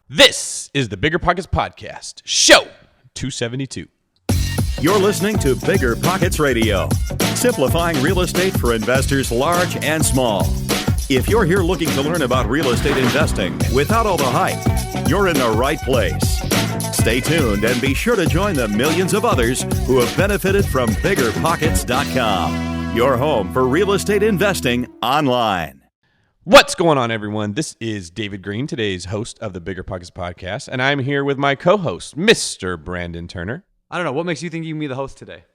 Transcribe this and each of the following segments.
This is the BiggerPockets Podcast, show 272. You're listening to BiggerPockets Radio, simplifying real estate for investors large and small. If you're here looking to learn about real estate investing without all the hype, you're in the right place. Stay tuned and be sure to join the millions of others who have benefited from BiggerPockets.com, your home for real estate investing online. What's going on, everyone? This is David Green, today's host of the BiggerPockets Podcast, and I'm here with my co-host, Mr. Brandon Turner. I don't know. What makes you think you can be the host today?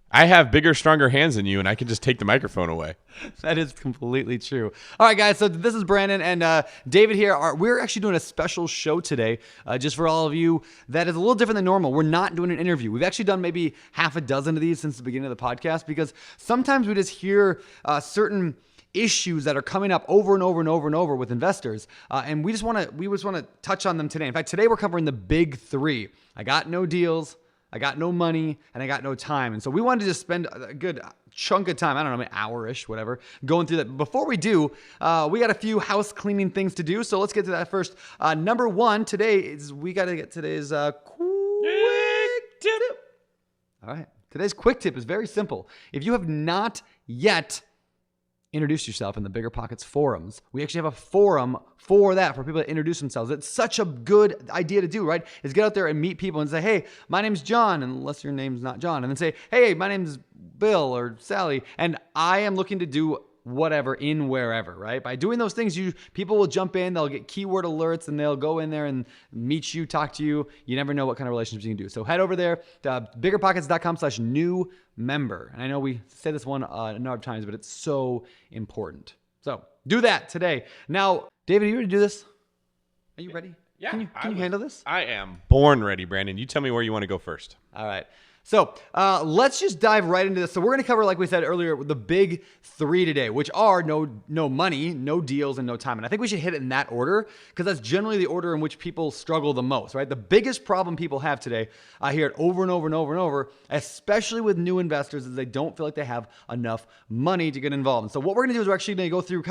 I have bigger, stronger hands than you, and I can just take the microphone away. That is completely true. All right, guys. So this is Brandon and David here. We're actually doing a special show today, just for all of you. That is a little different than normal. We're not doing an interview. We've actually done maybe half a dozen of these since the beginning of the podcast because sometimes we just hear certain issues that are coming up over and over and over and over with investors, and we just want to touch on them today. In fact, today we're covering the big three. I got no deals, I got no money, and I got no time. And so we wanted to just spend a good chunk of time, I don't know, an hour-ish, whatever, going through that. Before we do, we got a few house cleaning things to do, so let's get to that first. Number one today is we got to get today's quick tip. All right, today's quick tip is very simple. If you have not yet introduce yourself in the BiggerPockets forums. We actually have a forum for that, for people to introduce themselves. It's such a good idea to do, right? Is get out there and meet people and say, hey, my name's John, unless your name's not John. And then say, hey, my name's Bill or Sally, and I am looking to do whatever in wherever, right? By doing those things, people will jump in, they'll get keyword alerts, and they'll go in there and meet you, talk to you. You never know what kind of relationships you can do. So head over there to biggerpockets.com/new member. And I know we say this one a number of times, but it's so important. So do that today. Now, David, are you ready to do this? Are you ready? Yeah. Can you handle this? I am born ready, Brandon. You tell me where you want to go first. All right. So let's just dive right into this. So we're going to cover, like we said earlier, the big three today, which are no money, no deals, and no time. And I think we should hit it in that order because that's generally the order in which people struggle the most, right? The biggest problem people have today, I hear it over and over and over and over, especially with new investors, is they don't feel like they have enough money to get involved. And so what we're going to do is we're actually going to go through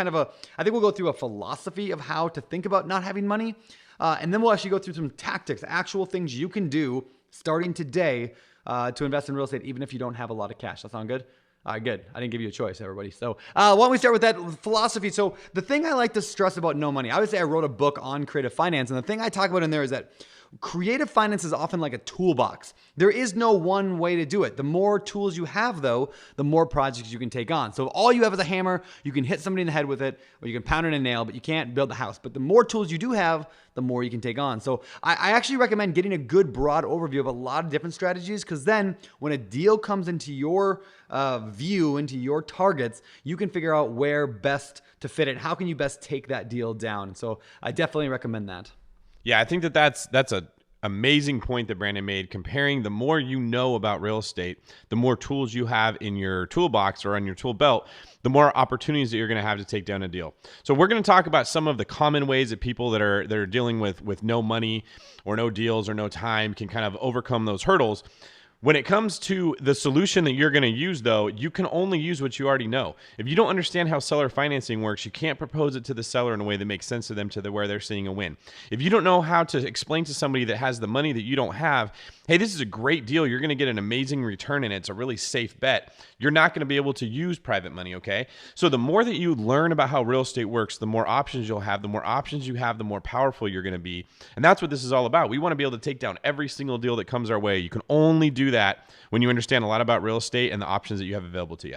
I think we'll go through a philosophy of how to think about not having money. And then we'll actually go through some tactics, actual things you can do starting today to invest in real estate, even if you don't have a lot of cash. That sound good? All right, good. I didn't give you a choice, everybody. So why don't we start with that philosophy? So the thing I like to stress about no money, obviously I wrote a book on creative finance, and the thing I talk about in there is that creative finance is often like a toolbox. There is no one way to do it. The more tools you have, though, the more projects you can take on. So if all you have is a hammer, you can hit somebody in the head with it, or you can pound it in a nail, but you can't build the house. But the more tools you do have, the more you can take on. So I actually recommend getting a good broad overview of a lot of different strategies, because then when a deal comes into your view, into your targets, you can figure out where best to fit it. How can you best take that deal down? So I definitely recommend that. Yeah, I think that's an amazing point that Brandon made, comparing the more you know about real estate, the more tools you have in your toolbox or on your tool belt, the more opportunities that you're going to have to take down a deal. So we're going to talk about some of the common ways that people that are dealing with no money or no deals or no time can kind of overcome those hurdles. When it comes to the solution that you're going to use, though, you can only use what you already know. If you don't understand how seller financing works, you can't propose it to the seller in a way that makes sense to them where they're seeing a win. If you don't know how to explain to somebody that has the money that you don't have, hey, this is a great deal, you're going to get an amazing return and it's a really safe bet, you're not going to be able to use private money, okay? So the more that you learn about how real estate works, the more options you'll have. The more options you have, the more powerful you're going to be. And that's what this is all about. We want to be able to take down every single deal that comes our way. You can only do that when you understand a lot about real estate and the options that you have available to you.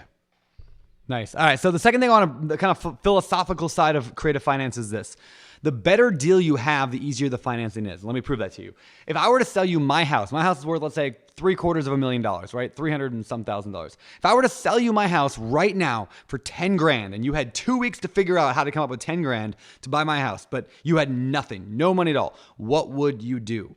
Nice. All right. So the second thing on the kind of philosophical side of creative finance is this. The better deal you have, the easier the financing is. Let me prove that to you. If I were to sell you my house is worth, let's say, $750,000, right? $300 and some thousand. If I were to sell you my house right now for 10 grand and you had 2 weeks to figure out how to come up with 10 grand to buy my house, but you had nothing, no money at all, what would you do?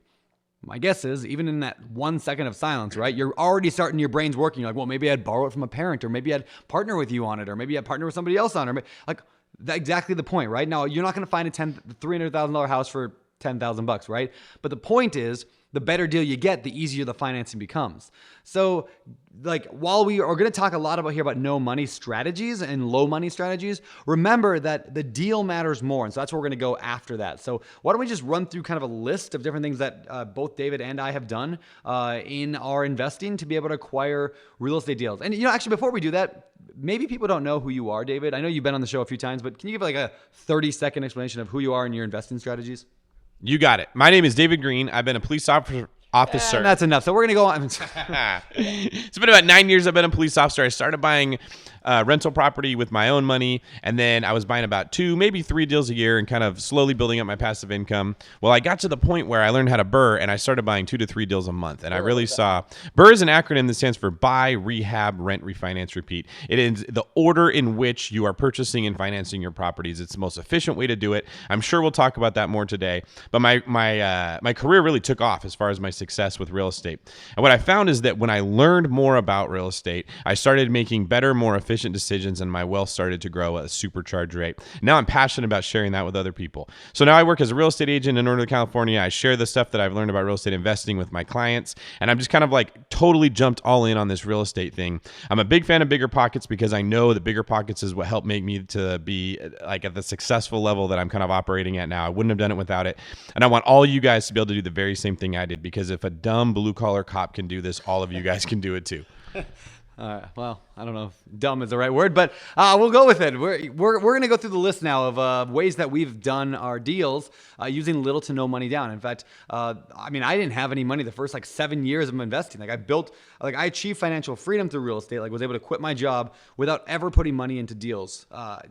My guess is, even in that 1 second of silence, right, you're already starting, your brain's working. You're like, well, maybe I'd borrow it from a parent, or maybe I'd partner with you on it, or maybe I'd partner with somebody else on it. Like, that's exactly the point, right? Now, you're not going to find a $300,000 house for $10,000, right? But the point is, the better deal you get, the easier the financing becomes. So like while we are going to talk a lot about here about no money strategies and low money strategies, remember that the deal matters more. And so that's where we're going to go after that. So why don't we just run through kind of a list of different things that both David and I have done in our investing to be able to acquire real estate deals. And actually before we do that, maybe people don't know who you are, David. I know you've been on the show a few times, but can you give like a 30-second explanation of who you are and your investing strategies? You got it. My name is David Green. I've been a police officer. And that's enough. So we're going to go on. It's been about 9 years I've been a police officer. I started buying rental property with my own money, and then I was buying about 2, maybe 3 deals a year and kind of slowly building up my passive income. Well, I got to the point where I learned how to BRRRR, and I started buying 2 to 3 deals a month. And I really saw BRRRR is an acronym that stands for buy, rehab, rent, refinance, repeat. It is the order in which you are purchasing and financing your properties. It's the most efficient way to do it. I'm sure we'll talk about that more today. But my career really took off as far as my success with real estate. And what I found is that when I learned more about real estate, I started making better, more efficient decisions, and my wealth started to grow at a supercharged rate. Now I'm passionate about sharing that with other people. So now I work as a real estate agent in Northern California. I share the stuff that I've learned about real estate investing with my clients, and I'm just kind of like totally jumped all in on this real estate thing. I'm a big fan of BiggerPockets because I know that BiggerPockets is what helped make me to be like at the successful level that I'm kind of operating at now. I wouldn't have done it without it. And I want all you guys to be able to do the very same thing I did, because if a dumb blue collar cop can do this, all of you guys can do it too. All right. Well, I don't know if dumb is the right word, but we'll go with it. We're going to go through the list now of ways that we've done our deals using little to no money down. In fact, I didn't have any money the first 7 years of investing. I achieved financial freedom through real estate. Was able to quit my job without ever putting money into deals.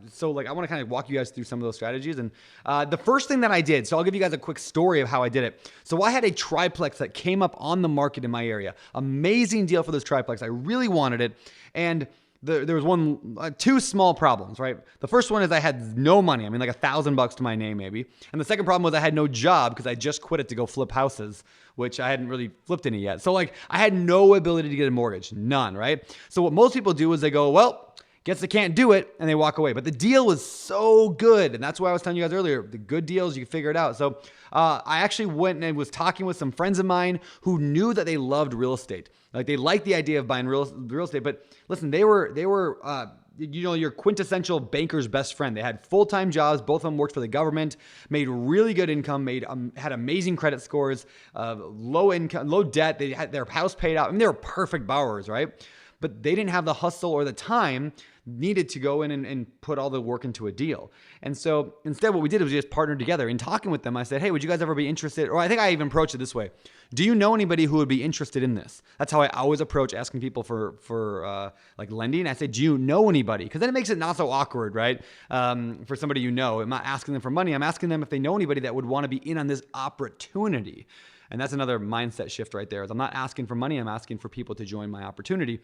So I want to kind of walk you guys through some of those strategies. And the first thing that I did, so I'll give you guys a quick story of how I did it. So I had a triplex that came up on the market in my area. Amazing deal for this triplex. I really wanted it. And there was 2 small problems, right? The first one is I had no money. Like $1,000 to my name maybe. And the second problem was I had no job because I just quit it to go flip houses, which I hadn't really flipped any yet. So I had no ability to get a mortgage, none, right? So what most people do is they go, well, guess they can't do it, and they walk away. But the deal was so good, and that's why I was telling you guys earlier, the good deals, you can figure it out. So I actually went and was talking with some friends of mine who knew that they loved real estate. They liked the idea of buying real estate, but listen, they were your quintessential banker's best friend. They had full-time jobs. Both of them worked for the government, made really good income, had amazing credit scores, low income, low debt. They had their house paid out. They were perfect borrowers, right? But they didn't have the hustle or the time needed to go in and put all the work into a deal. And so instead what we did was we just partnered together. In talking with them, I said, hey, would you guys ever be interested? Or I think I even approached it this way. Do you know anybody who would be interested in this? That's how I always approach asking people for lending. I say, do you know anybody? Because then it makes it not so awkward, right? For somebody you know. I'm not asking them for money. I'm asking them if they know anybody that would want to be in on this opportunity. And that's another mindset shift right there. Is I'm not asking for money. I'm asking for people to join my opportunity.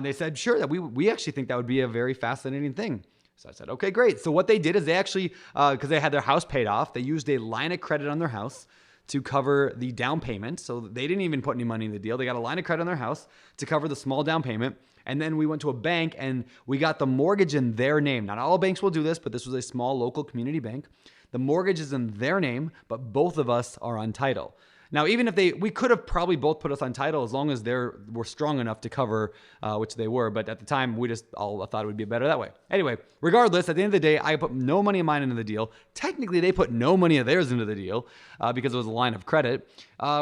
They said, sure, that we actually think that would be a very fascinating thing. So I said, okay, great. So what they did is they actually, because they had their house paid off, they used a line of credit on their house to cover the down payment. So they didn't even put any money in the deal. They got a line of credit on their house to cover the small down payment. And then we went to a bank and we got the mortgage in their name. Not all banks will do this, but this was a small local community bank. The mortgage is in their name, but both of us are on title. Now, even if we could have probably both put us on title as long as they were strong enough to cover, which they were. But at the time, we just all thought it would be better that way. Anyway, regardless, at the end of the day, I put no money of mine into the deal. Technically, they put no money of theirs into the deal because it was a line of credit.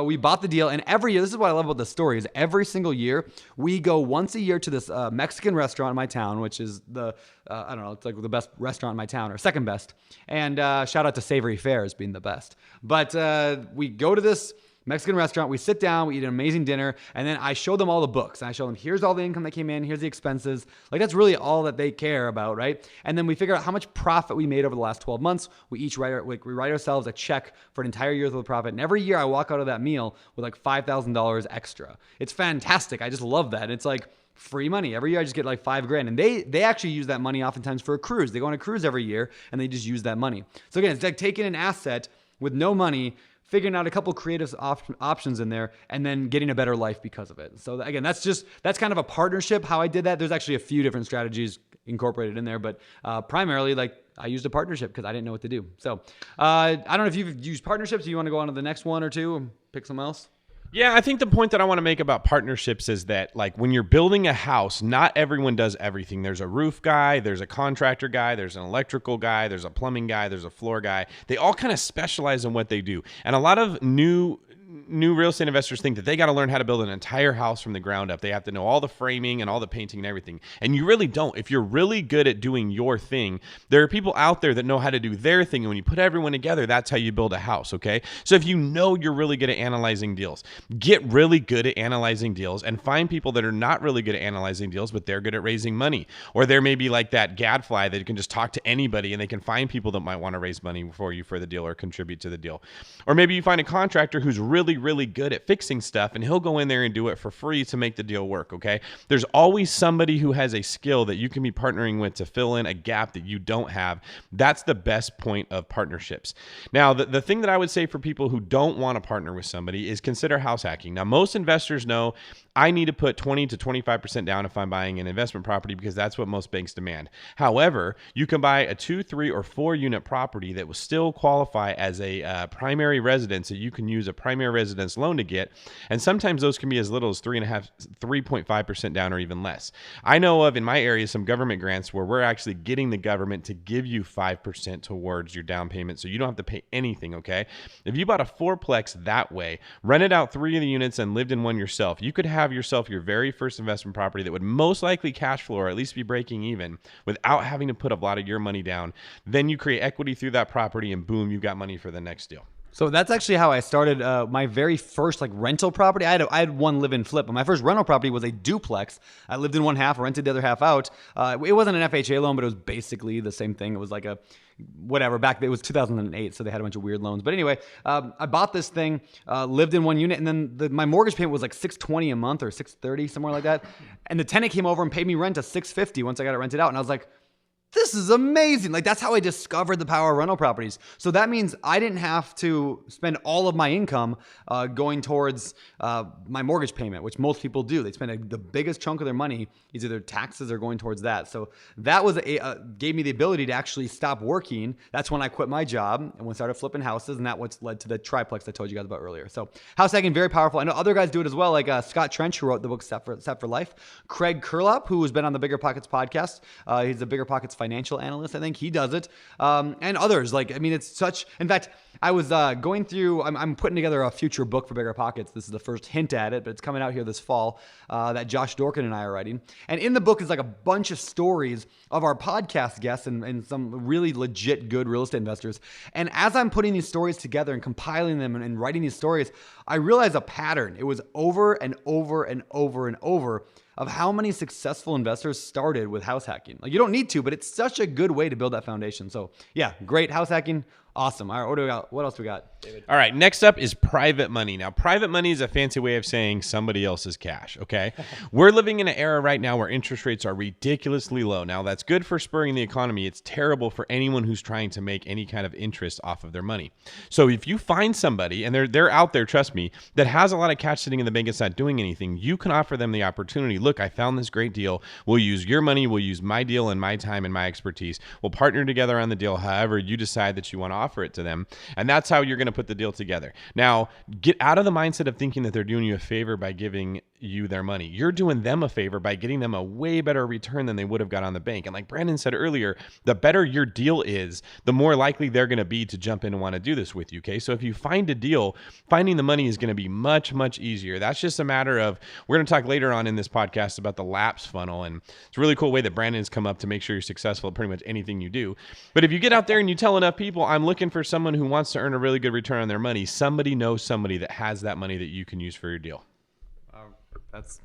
We bought the deal, and every year, this is what I love about this story, is every single year, we go once a year to this Mexican restaurant in my town, which is it's like the best restaurant in my town, or second best. And shout out to Savory Fairs being the best. But we go to this Mexican restaurant, we sit down, we eat an amazing dinner, and then I show them all the books. And I show them, here's all the income that came in, here's the expenses. That's really all that they care about, right? And then we figure out how much profit we made over the last 12 months. We each write ourselves a check for an entire year's worth of profit. And every year I walk out of that meal with $5,000 extra. It's fantastic. I just love that. It's free money. Every year I just get $5,000. And they actually use that money oftentimes for a cruise. They go on a cruise every year and they just use that money. So again, it's like taking an asset with no money, figuring out a couple creative options in there, and then getting a better life because of it. So again, that's kind of a partnership, how I did that. There's actually a few different strategies incorporated in there, but primarily I used a partnership because I didn't know what to do. So I don't know if you've used partnerships. Do you want to go on to the next one or two and pick something else? Yeah, I think the point that I want to make about partnerships is that, like, when you're building a house, not everyone does everything. There's a roof guy, there's a contractor guy, there's an electrical guy, there's a plumbing guy, there's a floor guy. They all kind of specialize in what they do. And a lot of new real estate investors think that they got to learn how to build an entire house from the ground up. They have to know all the framing and all the painting and everything. And you really don't. If you're really good at doing your thing, there are people out there that know how to do their thing. And when you put everyone together, that's how you build a house, okay? So if you know you're really good at analyzing deals, get really good at analyzing deals and find people that are not really good at analyzing deals, but they're good at raising money. Or there may be like that gadfly that you can just talk to anybody and they can find people that might want to raise money for you for the deal or contribute to the deal. Or maybe you find a contractor who's really good at fixing stuff and he'll go in there and do it for free to make the deal work, okay? There's always somebody who has a skill that you can be partnering with to fill in a gap that you don't have. That's the best point of partnerships. Now, the thing that I would say for people who don't want to partner with somebody is consider house hacking. Now, most investors know I need to put 20 to 25% down if I'm buying an investment property because that's what most banks demand. However, you can buy a 2, 3, or 4 unit property that will still qualify as a primary residence that you can use a primary residence loan to get. And sometimes those can be as little as 3.5% down or even less. I know of in my area some government grants where we're actually getting the government to give you 5% towards your down payment so you don't have to pay anything, okay? If you bought a fourplex that way, rented out 3 of the units and lived in one yourself, you could have yourself your very first investment property that would most likely cash flow or at least be breaking even without having to put a lot of your money down. Then you create equity through that property and boom, you got money for the next deal. So that's actually how I started my very first rental property. I had one live-in flip, but my first rental property was a duplex. I lived in one half, rented the other half out. It wasn't an FHA loan, but it was basically the same thing. It was like a whatever. Back then, it was 2008, so they had a bunch of weird loans. But anyway, I bought this thing, lived in one unit, and then my mortgage payment was like $620 a month or $630, somewhere like that. And the tenant came over and paid me rent at $650 once I got it rented out, and I was like, this is amazing. That's how I discovered the power of rental properties. So that means I didn't have to spend all of my income going towards my mortgage payment, which most people do. They spend the biggest chunk of their money is either taxes or going towards that. So that was gave me the ability to actually stop working. That's when I quit my job and started flipping houses, and that's what's led to the triplex I told you guys about earlier. So house hacking, very powerful. I know other guys do it as well, like Scott Trench, who wrote the book Set for Life. Craig Kurlop, who has been on the BiggerPockets podcast. He's a BiggerPockets financial analyst. I think he does it. And others. It's such, in fact, I was going through, I'm putting together a future book for BiggerPockets. This is the first hint at it, but it's coming out here this fall that Josh Dorkin and I are writing. And in the book is a bunch of stories of our podcast guests and some really legit good real estate investors. And as I'm putting these stories together and compiling them and writing these stories, I realized a pattern. It was over and over and over and over of how many successful investors started with house hacking. You don't need to, but it's such a good way to build that foundation. So yeah, great house hacking. Awesome. All right, what do we got? What else do we got, David? All right, next up is private money. Now, private money is a fancy way of saying somebody else's cash, okay? We're living in an era right now where interest rates are ridiculously low. Now, that's good for spurring the economy. It's terrible for anyone who's trying to make any kind of interest off of their money. So if you find somebody, and they're out there, trust me, that has a lot of cash sitting in the bank that's not doing anything, you can offer them the opportunity. Look, I found this great deal. We'll use your money. We'll use my deal and my time and my expertise. We'll partner together on the deal however you decide that you want to offer it to them. And that's how you're going to put the deal together. Now, get out of the mindset of thinking that they're doing you a favor by giving you their money. You're doing them a favor by getting them a way better return than they would have got on the bank. And like Brandon said earlier, the better your deal is, the more likely they're going to be to jump in and want to do this with you. Okay. So if you find a deal, finding the money is going to be much, much easier. That's just a matter of, we're going to talk later on in this podcast about the lapse funnel. And it's a really cool way that Brandon has come up to make sure you're successful at pretty much anything you do. But if you get out there and you tell enough people, I'm looking for someone who wants to earn a really good return on their money, somebody knows somebody that has that money that you can use for your deal.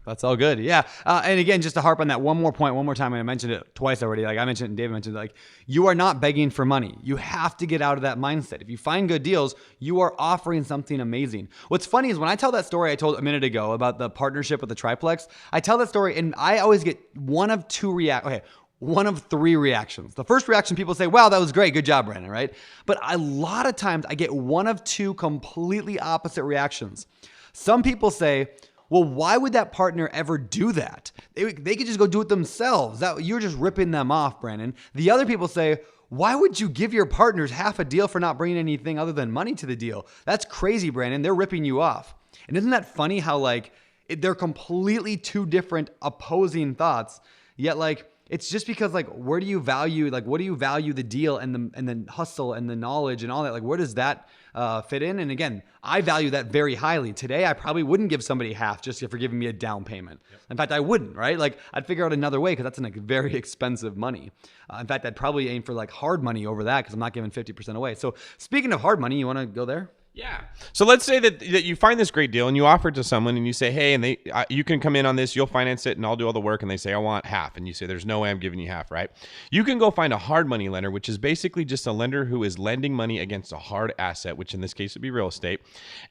That's all good. Yeah. And again, just to harp on that one more time, and I mentioned it twice already. Like I mentioned, and David mentioned, you are not begging for money. You have to get out of that mindset. If you find good deals, you are offering something amazing. What's funny is when I tell that story I told a minute ago about the partnership with the triplex, I tell that story and I always get one of three reactions. The first reaction, people say, wow, that was great. Good job, Brandon, right? But a lot of times I get one of two completely opposite reactions. Some people say, well, why would that partner ever do that? They could just go do it themselves. You're just ripping them off, Brandon. The other people say, why would you give your partners half a deal for not bringing anything other than money to the deal? That's crazy, Brandon. They're ripping you off. And isn't that funny how like they're completely two different opposing thoughts, yet like it's just because like where do you value, like what do you value the deal and the hustle and the knowledge and all that? Like where does that fit in? And again, I value that very highly. Today, I probably wouldn't give somebody half just for giving me a down payment. Yep. In fact, I wouldn't, right? Like I'd figure out another way because that's like very expensive money. In fact, I'd probably aim for like hard money over that because I'm not giving 50% away. So speaking of hard money, you want to go there? Yeah. So let's say that you find this great deal and you offer it to someone and you say, hey, and you can come in on this, you'll finance it and I'll do all the work. And they say, I want half. And you say, there's no way I'm giving you half, right? You can go find a hard money lender, which is basically just a lender who is lending money against a hard asset, which in this case would be real estate.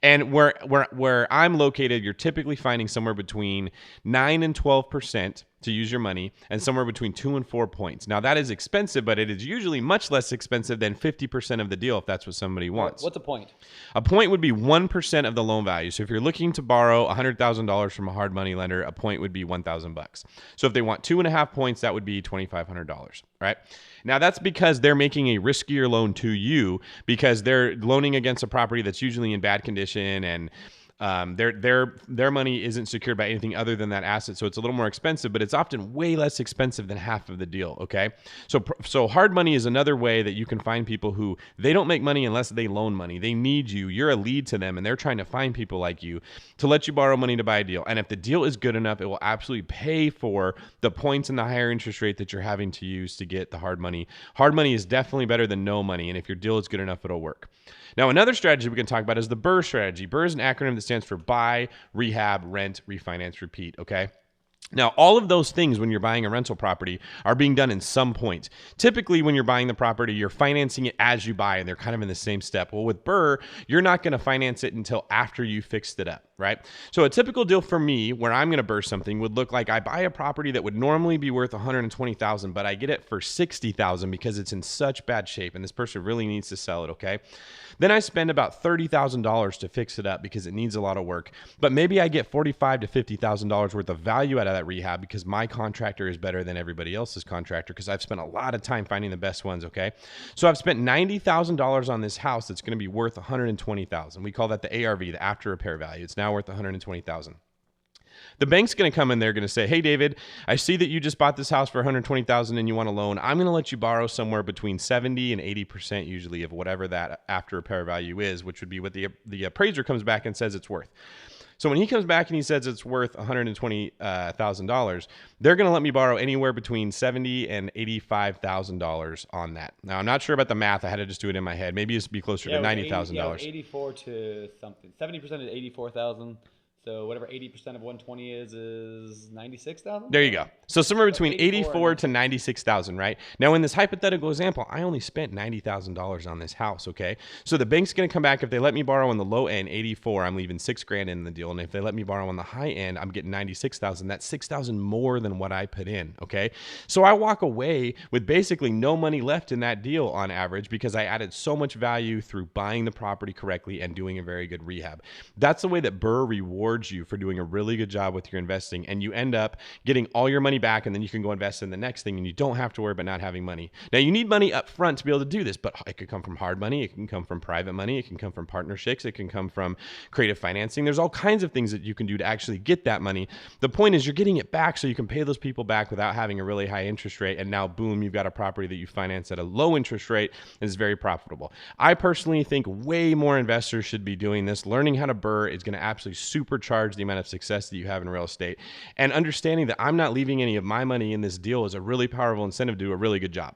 And where I'm located, you're typically finding somewhere between 9 and 12% to use your money, and somewhere between 2 and 4 points. Now that is expensive, but it is usually much less expensive than 50% of the deal if that's what somebody wants. What's a point? A point would be 1% of the loan value. So if you're looking to borrow $100,000 from a hard money lender, a point would be $1,000. So if they want 2.5 points, that would be $2,500, right? Now that's because they're making a riskier loan to you because they're loaning against a property that's usually in bad condition and their money isn't secured by anything other than that asset. So it's a little more expensive, but it's often way less expensive than half of the deal. Okay. So hard money is another way that you can find people who they don't make money unless they loan money. They need you. You're a lead to them and they're trying to find people like you to let you borrow money to buy a deal. And if the deal is good enough, it will absolutely pay for the points and the higher interest rate that you're having to use to get the hard money. Hard money is definitely better than no money. And if your deal is good enough, it'll work. Now, another strategy we can talk about is the BRRRR strategy. BRRRR is an acronym that stands for buy, rehab, rent, refinance, repeat, okay? Now, all of those things when you're buying a rental property are being done in some point. Typically, when you're buying the property, you're financing it as you buy, and they're kind of in the same step. Well, with BRRRR, you're not going to finance it until after you fixed it up, right? So a typical deal for me, where I'm going to BRRRR something, would look like I buy a property that would normally be worth $120,000, but I get it for $60,000 because it's in such bad shape, and this person really needs to sell it, okay? Then I spend about $30,000 to fix it up because it needs a lot of work, but maybe I get $45,000 to $50,000 worth of value out of that rehab because my contractor is better than everybody else's contractor because I've spent a lot of time finding the best ones, okay? So I've spent $90,000 on this house that's going to be worth $120,000. We call that the ARV, the after repair value. It's now worth $120,000. The bank's going to come in there, going to say, hey, David, I see that you just bought this house for $120,000 and you want a loan. I'm going to let you borrow somewhere between 70 and 80% usually of whatever that after repair value is, which would be what the appraiser comes back and says it's worth. So when he comes back and he says it's worth $120,000, they're going to let me borrow anywhere between $70,000 and $85,000 on that. Now, I'm not sure about the math. I had to just do it in my head. Maybe it's be closer to $90,000. 84 to something. 70% is 84,000. So whatever 80% of 120 is 96,000. There you go. So somewhere between 84 to 96,000, right? Now in this hypothetical example, I only spent $90,000 on this house. Okay. So the bank's going to come back. If they let me borrow on the low end, 84, I'm leaving $6,000 in the deal. And if they let me borrow on the high end, I'm getting 96,000. That's 6,000 more than what I put in. Okay. So I walk away with basically no money left in that deal on average because I added so much value through buying the property correctly and doing a very good rehab. That's the way that BRRRR rewards you for doing a really good job with your investing, and you end up getting all your money back, and then you can go invest in the next thing, and you don't have to worry about not having money. Now, you need money up front to be able to do this, but it could come from hard money, it can come from private money, it can come from partnerships, it can come from creative financing. There's all kinds of things that you can do to actually get that money. The point is you're getting it back so you can pay those people back without having a really high interest rate, and now, boom, you've got a property that you finance at a low interest rate and is very profitable. I personally think way more investors should be doing this. Learning how to BRRRR is going to absolutely supercharge the amount of success that you have in real estate, and understanding that I'm not leaving any of my money in this deal is a really powerful incentive to do a really good job.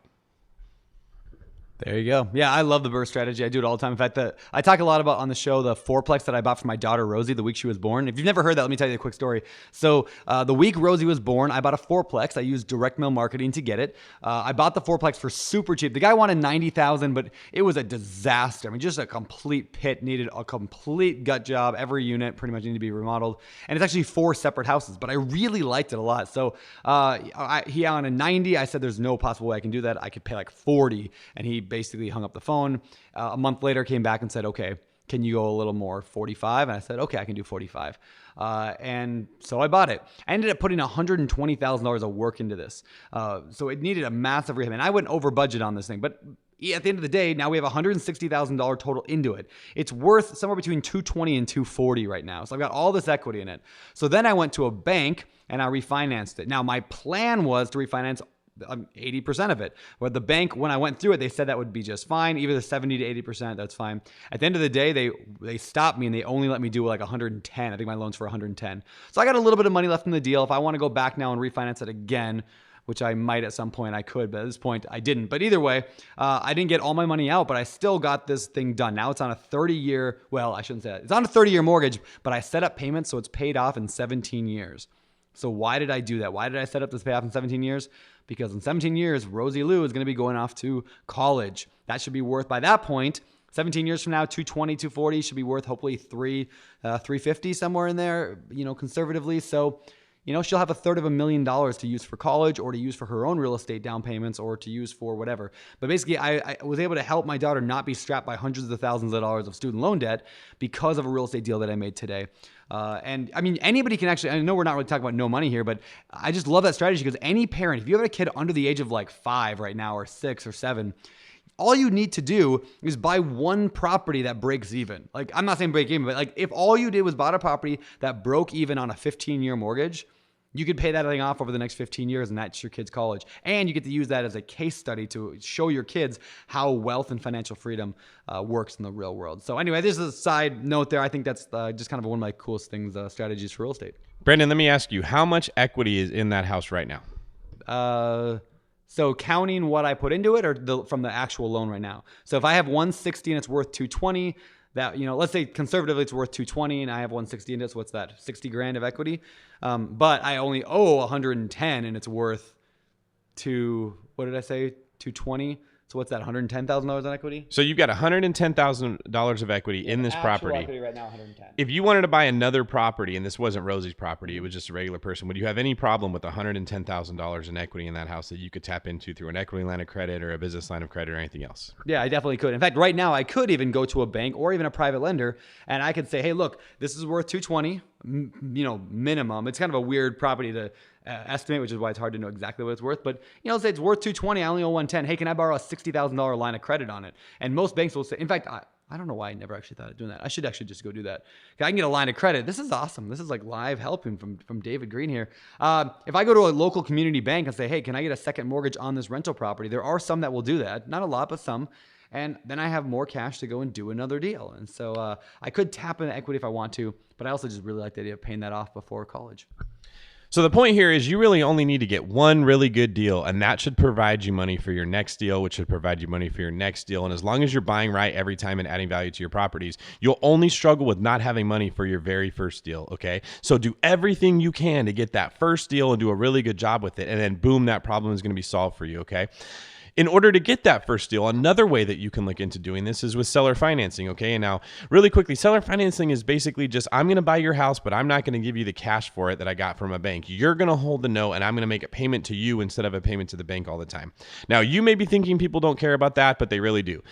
There you go. Yeah, I love the BRRRR strategy. I do it all the time. In fact, I talk a lot about on the show the fourplex that I bought for my daughter Rosie the week she was born. If you've never heard that, let me tell you a quick story. So the week Rosie was born, I bought a fourplex. I used direct mail marketing to get it. I bought the fourplex for super cheap. The guy wanted $90,000, but it was a disaster. I mean, just a complete pit. Needed a complete gut job. Every unit pretty much needed to be remodeled. And it's actually 4 separate houses, but I really liked it a lot. So he wanted 90. I said, there's no possible way I can do that. I could pay like 40, and he basically hung up the phone. A month later came back and said, okay, can you go a little more, 45? And I said, okay, I can do 45. And so I bought it. I ended up putting $120,000 of work into this. So it needed a massive rehab. And I went over budget on this thing, but at the end of the day, now we have $160,000 total into it. It's worth somewhere between $220 and $240 right now. So I've got all this equity in it. So then I went to a bank and I refinanced it. Now my plan was to refinance 80% of it. But the bank, when I went through it, they said that would be just fine. Either the 70 to 80%, that's fine. At the end of the day, they stopped me and they only let me do like 110. I think my loan's for 110. So I got a little bit of money left in the deal. If I want to go back now and refinance it again, which I might at some point, I could, but at this point I didn't. But either way, I didn't get all my money out, but I still got this thing done. Now it's on a 30-year, well, I shouldn't say that. It's on a 30-year mortgage, but I set up payments so it's paid off in 17 years. So why did I do that? Why did I set up this pay off in 17 years? Because in 17 years, Rosie Lou is going to be going off to college. That should be worth, by that point, 17 years from now, 220, 240 should be worth hopefully 350 somewhere in there, conservatively. So, she'll have $350,000 to use for college or to use for her own real estate down payments or to use for whatever. But basically, I was able to help my daughter not be strapped by hundreds of thousands of dollars of student loan debt because of a real estate deal that I made today. And I mean, anybody can actually, I know we're not really talking about no money here, but I just love that strategy because any parent, if you have a kid under the age of like 5 right now or 6 or 7, all you need to do is buy one property that breaks even. Like, I'm not saying break even, but like if all you did was bought a property that broke even on a 15-year mortgage, you could pay that thing off over the next 15 years, and that's your kid's college. And you get to use that as a case study to show your kids how wealth and financial freedom works in the real world. So anyway, this is a side note there. I think that's just kind of one of my coolest things, strategies for real estate. Brandon, let me ask you, how much equity is in that house right now? So counting what I put into it or from the actual loan right now. So if I have 160 and it's worth 220, that, let's say conservatively it's worth 220 and I have 160 in it, so what's that? 60 grand of equity. But I only owe 110 and it's worth what did I say? 220. So what's that? $110,000 in equity? So you've got $110,000 of equity in this property. Equity right now, 110. If you wanted to buy another property, and this wasn't Rosie's property, it was just a regular person, would you have any problem with $110,000 in equity in that house that you could tap into through an equity line of credit or a business line of credit or anything else? Yeah, I definitely could. In fact, right now I could even go to a bank or even a private lender and I could say, hey, look, this is worth 220, minimum. It's kind of a weird property to estimate, which is why it's hard to know exactly what it's worth. But, let's say it's worth 220, I only owe 110. Hey, can I borrow a $60,000 line of credit on it? And most banks will say, in fact, I don't know why I never actually thought of doing that. I should actually just go do that. I can get a line of credit. This is awesome. This is like live helping from David Green here. If I go to a local community bank and say, hey, can I get a second mortgage on this rental property? There are some that will do that. Not a lot, but some. And then I have more cash to go and do another deal. And so I could tap into equity if I want to, but I also just really like the idea of paying that off before college. So the point here is you really only need to get one really good deal, and that should provide you money for your next deal, which should provide you money for your next deal. And as long as you're buying right every time and adding value to your properties, you'll only struggle with not having money for your very first deal, okay? So do everything you can to get that first deal and do a really good job with it, and then boom, that problem is going to be solved for you, okay? In order to get that first deal, another way that you can look into doing this is with seller financing, okay? And now, really quickly, seller financing is basically just, I'm going to buy your house, but I'm not going to give you the cash for it that I got from a bank. You're going to hold the note, and I'm going to make a payment to you instead of a payment to the bank all the time. Now, you may be thinking people don't care about that, but they really do.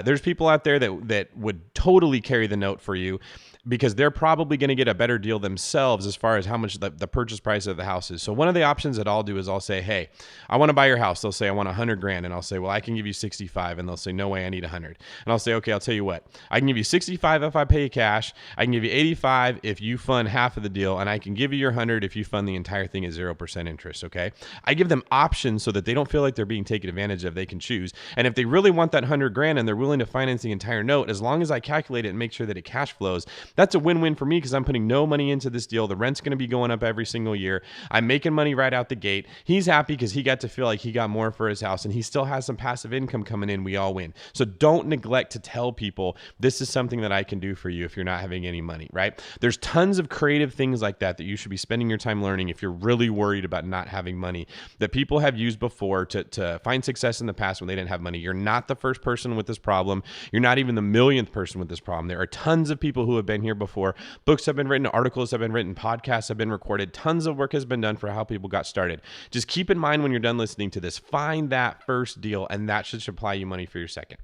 There's people out there that would totally carry the note for you, because they're probably going to get a better deal themselves as far as how much the purchase price of the house is. So one of the options that I'll do is I'll say, hey, I want to buy your house. They'll say, I want 100 grand. And I'll say, well, I can give you 65. And they'll say, no way, I need 100. And I'll say, okay, I'll tell you what, I can give you 65 if I pay you cash. I can give you 85 if you fund half of the deal. And I can give you your 100 if you fund the entire thing at 0% interest, okay? I give them options so that they don't feel like they're being taken advantage of. They can choose. And if they really want that 100 grand and they're willing to finance the entire note, as long as I calculate it and make sure that it cash flows, that's a win-win for me because I'm putting no money into this deal. The rent's going to be going up every single year. I'm making money right out the gate. He's happy because he got to feel like he got more for his house, and he still has some passive income coming in. We all win. So don't neglect to tell people this is something that I can do for you if you're not having any money, right? There's tons of creative things like that you should be spending your time learning if you're really worried about not having money, that people have used before to find success in the past when they didn't have money. You're not the first person with this problem. You're not even the millionth person with this problem. There are tons of people who have been here before. Books have been written, articles have been written, podcasts have been recorded, tons of work has been done for how people got started. Just keep in mind when you're done listening to this, find that first deal, and that should supply you money for your second.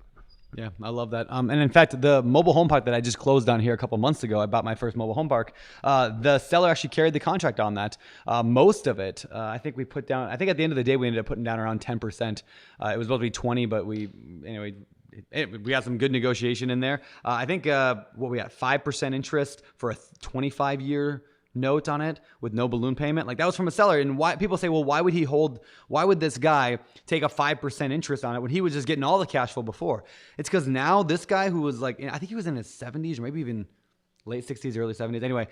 Yeah, I love that. And in fact, the mobile home park that I just closed on here a couple months ago, I bought my first mobile home park. The seller actually carried the contract on that. Most of it, I think we put down. I think at the end of the day, we ended up putting down around 10%. It was supposed to be 20, but we got some good negotiation in there. I think what we got 5% interest for a 25-year note on it with no balloon payment. Like, that was from a seller. And why people say, well, why would this guy take a 5% interest on it when he was just getting all the cash flow before? It's because now this guy, who was like, I think he was in his 70s or maybe even late 60s, early 70s. Anyway,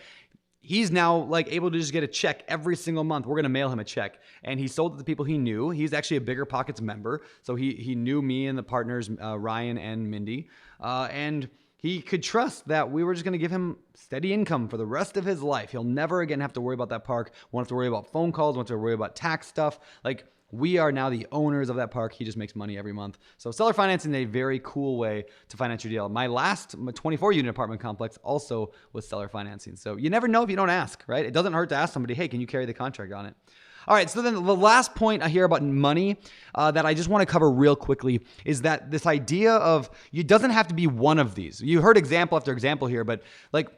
he's now like able to just get a check every single month. We're going to mail him a check. And he sold it to the people he knew. He's actually a BiggerPockets member. So he knew me and the partners, Ryan and Mindy. And he could trust that we were just going to give him steady income for the rest of his life. He'll never again have to worry about that park. Won't have to worry about phone calls. Won't have to worry about tax stuff. Like, we are now the owners of that park. He just makes money every month. So seller financing is a very cool way to finance your deal. My 24-unit apartment complex also was seller financing. So you never know if you don't ask, right? It doesn't hurt to ask somebody, hey, can you carry the contract on it? All right, so then the last point I hear about money that I just want to cover real quickly is that this idea of, it doesn't have to be one of these. You heard example after example here, but like,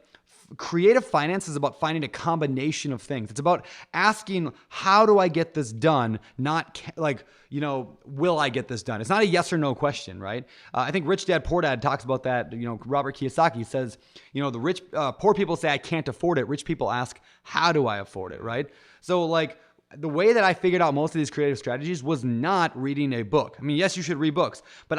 creative finance is about finding a combination of things. It's about asking, how do I get this done? Not like, will I get this done? It's not a yes or no question, right? I think Rich Dad Poor Dad talks about that. Robert Kiyosaki says, the poor people say, I can't afford it. Rich people ask, how do I afford it, right? So like, the way that I figured out most of these creative strategies was not reading a book. I mean, yes, you should read books, but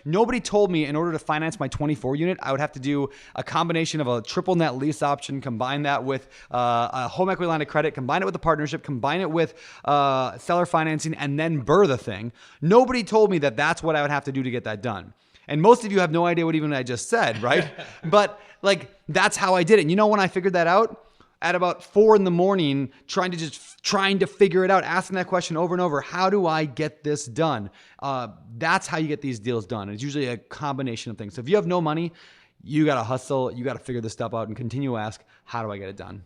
nobody told me in order to finance my 24 unit, I would have to do a combination of a triple net lease option, combine that with a home equity line of credit, combine it with a partnership, combine it with seller financing, and then BRRRR the thing. Nobody told me that that's what I would have to do to get that done. And most of you have no idea what even I just said, right? But like, that's how I did it. And when I figured that out? At about 4 a.m, trying to figure it out, asking that question over and over. How do I get this done? That's how you get these deals done. It's usually a combination of things. So if you have no money, you got to hustle. You got to figure this stuff out and continue to ask, how do I get it done?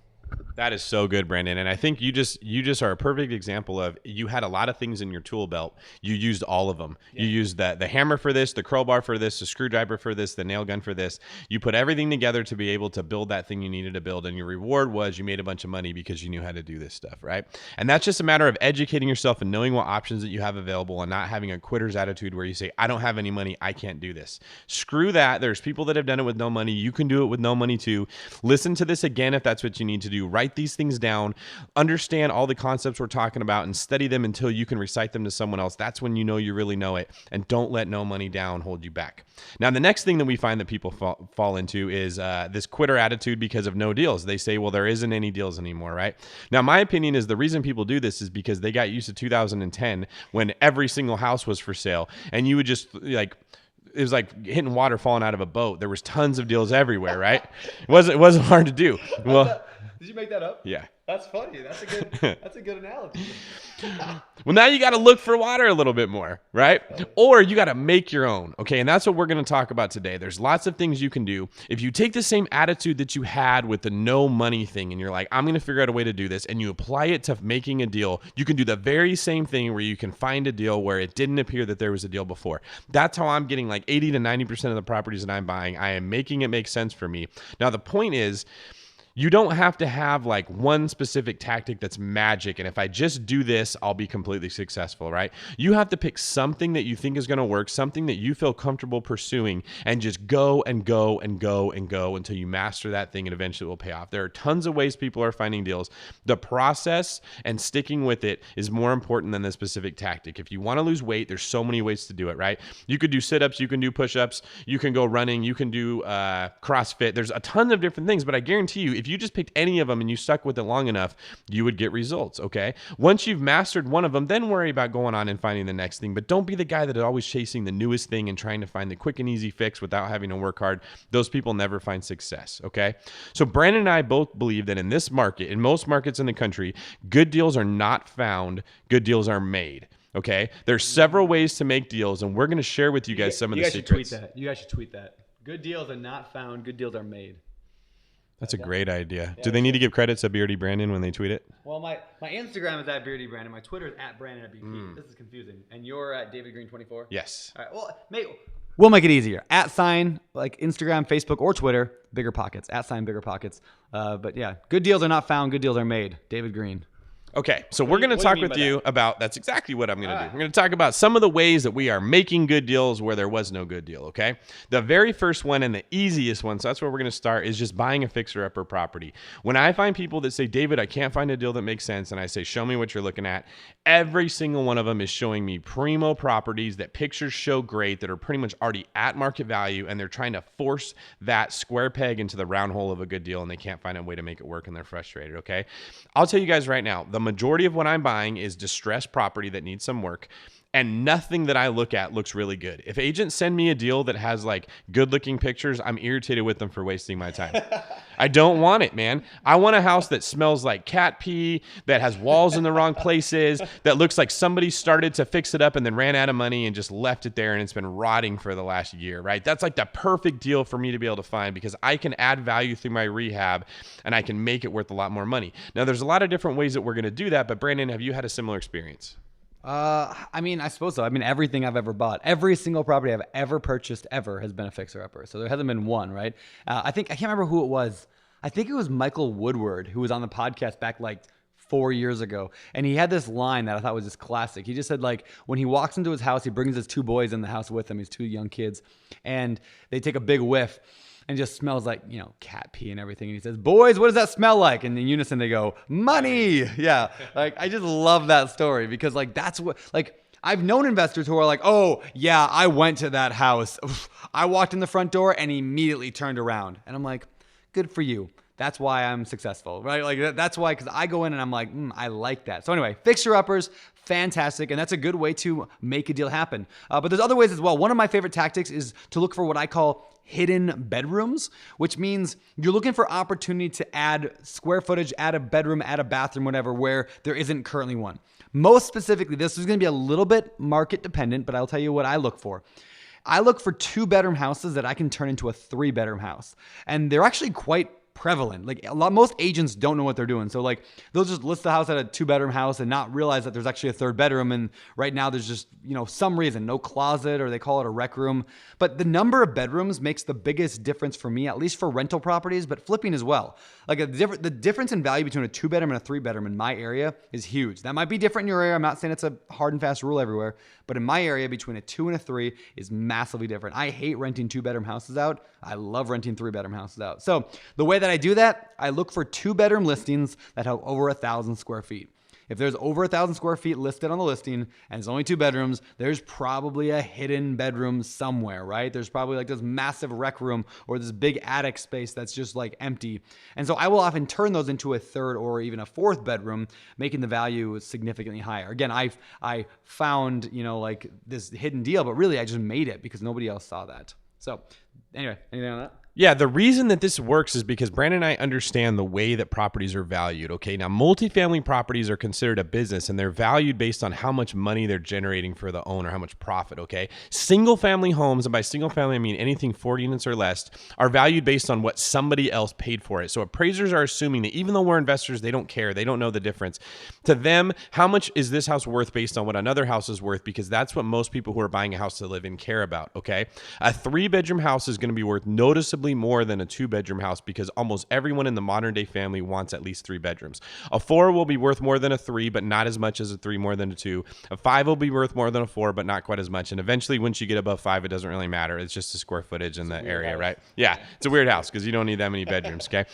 That is so good, Brandon. And I think you just are a perfect example of, you had a lot of things in your tool belt. You used all of them. Yeah. You used the hammer for this, the crowbar for this, the screwdriver for this, the nail gun for this. You put everything together to be able to build that thing you needed to build. And your reward was you made a bunch of money because you knew how to do this stuff, right? And that's just a matter of educating yourself and knowing what options that you have available and not having a quitter's attitude where you say, I don't have any money, I can't do this. Screw that. There's people that have done it with no money. You can do it with no money too. Listen to this again if that's what you need to do. Write these things down, understand all the concepts we're talking about, and study them until you can recite them to someone else. That's when you know you really know it. And don't let no money down hold you back. Now, the next thing that we find that people fall into is this quitter attitude because of no deals. They say, well, there isn't any deals anymore, right? Now, my opinion is the reason people do this is because they got used to 2010 when every single house was for sale, and you would just it was like hitting water falling out of a boat. There was tons of deals everywhere, right? It wasn't hard to do. Well, did you make that up? Yeah. That's funny. That's a good analogy. Well, now you got to look for water a little bit more, right? Or you got to make your own. Okay. And that's what we're going to talk about today. There's lots of things you can do. If you take the same attitude that you had with the no money thing and you're like, I'm going to figure out a way to do this, and you apply it to making a deal, you can do the very same thing where you can find a deal where it didn't appear that there was a deal before. That's how I'm getting like 80 to 90% of the properties that I'm buying. I am making it make sense for me. Now, the point is, you don't have to have like one specific tactic that's magic, and if I just do this, I'll be completely successful, right? You have to pick something that you think is going to work, something that you feel comfortable pursuing, and just go and go and go and go until you master that thing, and eventually it will pay off. There are tons of ways people are finding deals. The process and sticking with it is more important than the specific tactic. If you want to lose weight, there's so many ways to do it, right? You could do sit-ups, you can do push-ups, you can go running, you can do CrossFit. There's a ton of different things, but I guarantee you, if you just picked any of them and you stuck with it long enough, you would get results, okay? Once you've mastered one of them, then worry about going on and finding the next thing. But don't be the guy that is always chasing the newest thing and trying to find the quick and easy fix without having to work hard. Those people never find success, okay? So Brandon and I both believe that in this market, in most markets in the country, good deals are not found, good deals are made. Okay, there's several ways to make deals, and we're going to share with you guys some of the secrets. You guys should tweet that. Good deals are not found, good deals are made. That's a great idea. Do they need to give credits to BRRRR Brandon when they tweet it? Well, my Instagram is at BRRRR Brandon. My Twitter is at Brandon at BP. This is confusing. And you're at David Green 24. Yes. All right. Well, mate, We'll make it easier. @ like Instagram, Facebook, or Twitter, BiggerPockets. @ BiggerPockets. But yeah, good deals are not found. Good deals are made. David Green. Okay, so we're going to talk with you about, that's exactly what I'm going to do. We're going to talk about some of the ways that we are making good deals where there was no good deal, okay? The very first one and the easiest one, so that's where we're going to start, is just buying a fixer-upper property. When I find people that say, David, I can't find a deal that makes sense, and I say, show me what you're looking at, every single one of them is showing me primo properties that pictures show great, that are pretty much already at market value, and they're trying to force that square peg into the round hole of a good deal, and they can't find a way to make it work, and they're frustrated, okay? I'll tell you guys right now, the majority of what I'm buying is distressed property that needs some work, and nothing that I look at looks really good. If agents send me a deal that has like good looking pictures, I'm irritated with them for wasting my time. I don't want it, man. I want a house that smells like cat pee, that has walls in the wrong places, that looks like somebody started to fix it up and then ran out of money and just left it there and it's been rotting for the last year, right? That's like the perfect deal for me to be able to find, because I can add value through my rehab and I can make it worth a lot more money. Now, there's a lot of different ways that we're going to do that, but Brandon, have you had a similar experience? I mean, I suppose so. I mean, everything I've ever bought, every single property I've ever purchased ever has been a fixer-upper. So there hasn't been one, right? I can't remember who it was. I think it was Michael Woodward, who was on the podcast back like 4 years ago. And he had this line that I thought was just classic. He just said, like, when he walks into his house, he brings his 2 boys in the house with him, his 2 young kids, and they take a big whiff. And just smells like, cat pee and everything. And he says, boys, what does that smell like? And in unison, they go, money. Yeah. Like, I just love that story because, like, that's what, like, I've known investors who are like, oh, yeah, I went to that house. I walked in the front door and immediately turned around. And I'm like, good for you. That's why I'm successful, right? Like, that's why, because I go in and I'm like, I like that. So anyway, fixer-uppers, fantastic. And that's a good way to make a deal happen. But there's other ways as well. One of my favorite tactics is to look for what I call hidden bedrooms, which means you're looking for opportunity to add square footage, add a bedroom, add a bathroom, whatever, where there isn't currently one. Most specifically, this is going to be a little bit market dependent, but I'll tell you what I look for. I look for 2-bedroom houses that I can turn into a 3-bedroom house. And they're actually quite prevalent. Like most agents don't know what they're doing. So like they'll just list the house at a 2-bedroom house and not realize that there's actually a 3rd bedroom. And right now there's just, some reason, no closet, or they call it a rec room. But the number of bedrooms makes the biggest difference for me, at least for rental properties, but flipping as well. Like the difference in value between a 2-bedroom and a 3-bedroom in my area is huge. That might be different in your area. I'm not saying it's a hard and fast rule everywhere, but in my area, between a 2 and a 3 is massively different. I hate renting 2-bedroom houses out. I love renting 3-bedroom houses out. So the way that I do that, I look for 2-bedroom listings that have over 1,000 square feet. If there's over 1,000 square feet listed on the listing and it's only 2 bedrooms, there's probably a hidden bedroom somewhere, right? There's probably like this massive rec room or this big attic space that's just like empty. And so I will often turn those into a 3rd or even a 4th bedroom, making the value significantly higher. Again, I found, like this hidden deal, but really I just made it because nobody else saw that. So anyway, anything on that? Yeah, the reason that this works is because Brandon and I understand the way that properties are valued, okay? Now, multifamily properties are considered a business, and they're valued based on how much money they're generating for the owner, how much profit, okay? Single-family homes, and by single-family, I mean anything 4 units or less, are valued based on what somebody else paid for it. So appraisers are assuming that even though we're investors, they don't care. They don't know the difference. To them, how much is this house worth based on what another house is worth? Because that's what most people who are buying a house to live in care about, okay? A 3-bedroom house is going to be worth noticeably more than a 2-bedroom house because almost everyone in the modern day family wants at least 3 bedrooms. A 4 will be worth more than a 3, but not as much as a 3, more than a 2. A 5 will be worth more than a 4, but not quite as much. And eventually, once you get above 5, it doesn't really matter. It's just the square footage in the area, right? Yeah, it's a weird house because you don't need that many bedrooms, okay?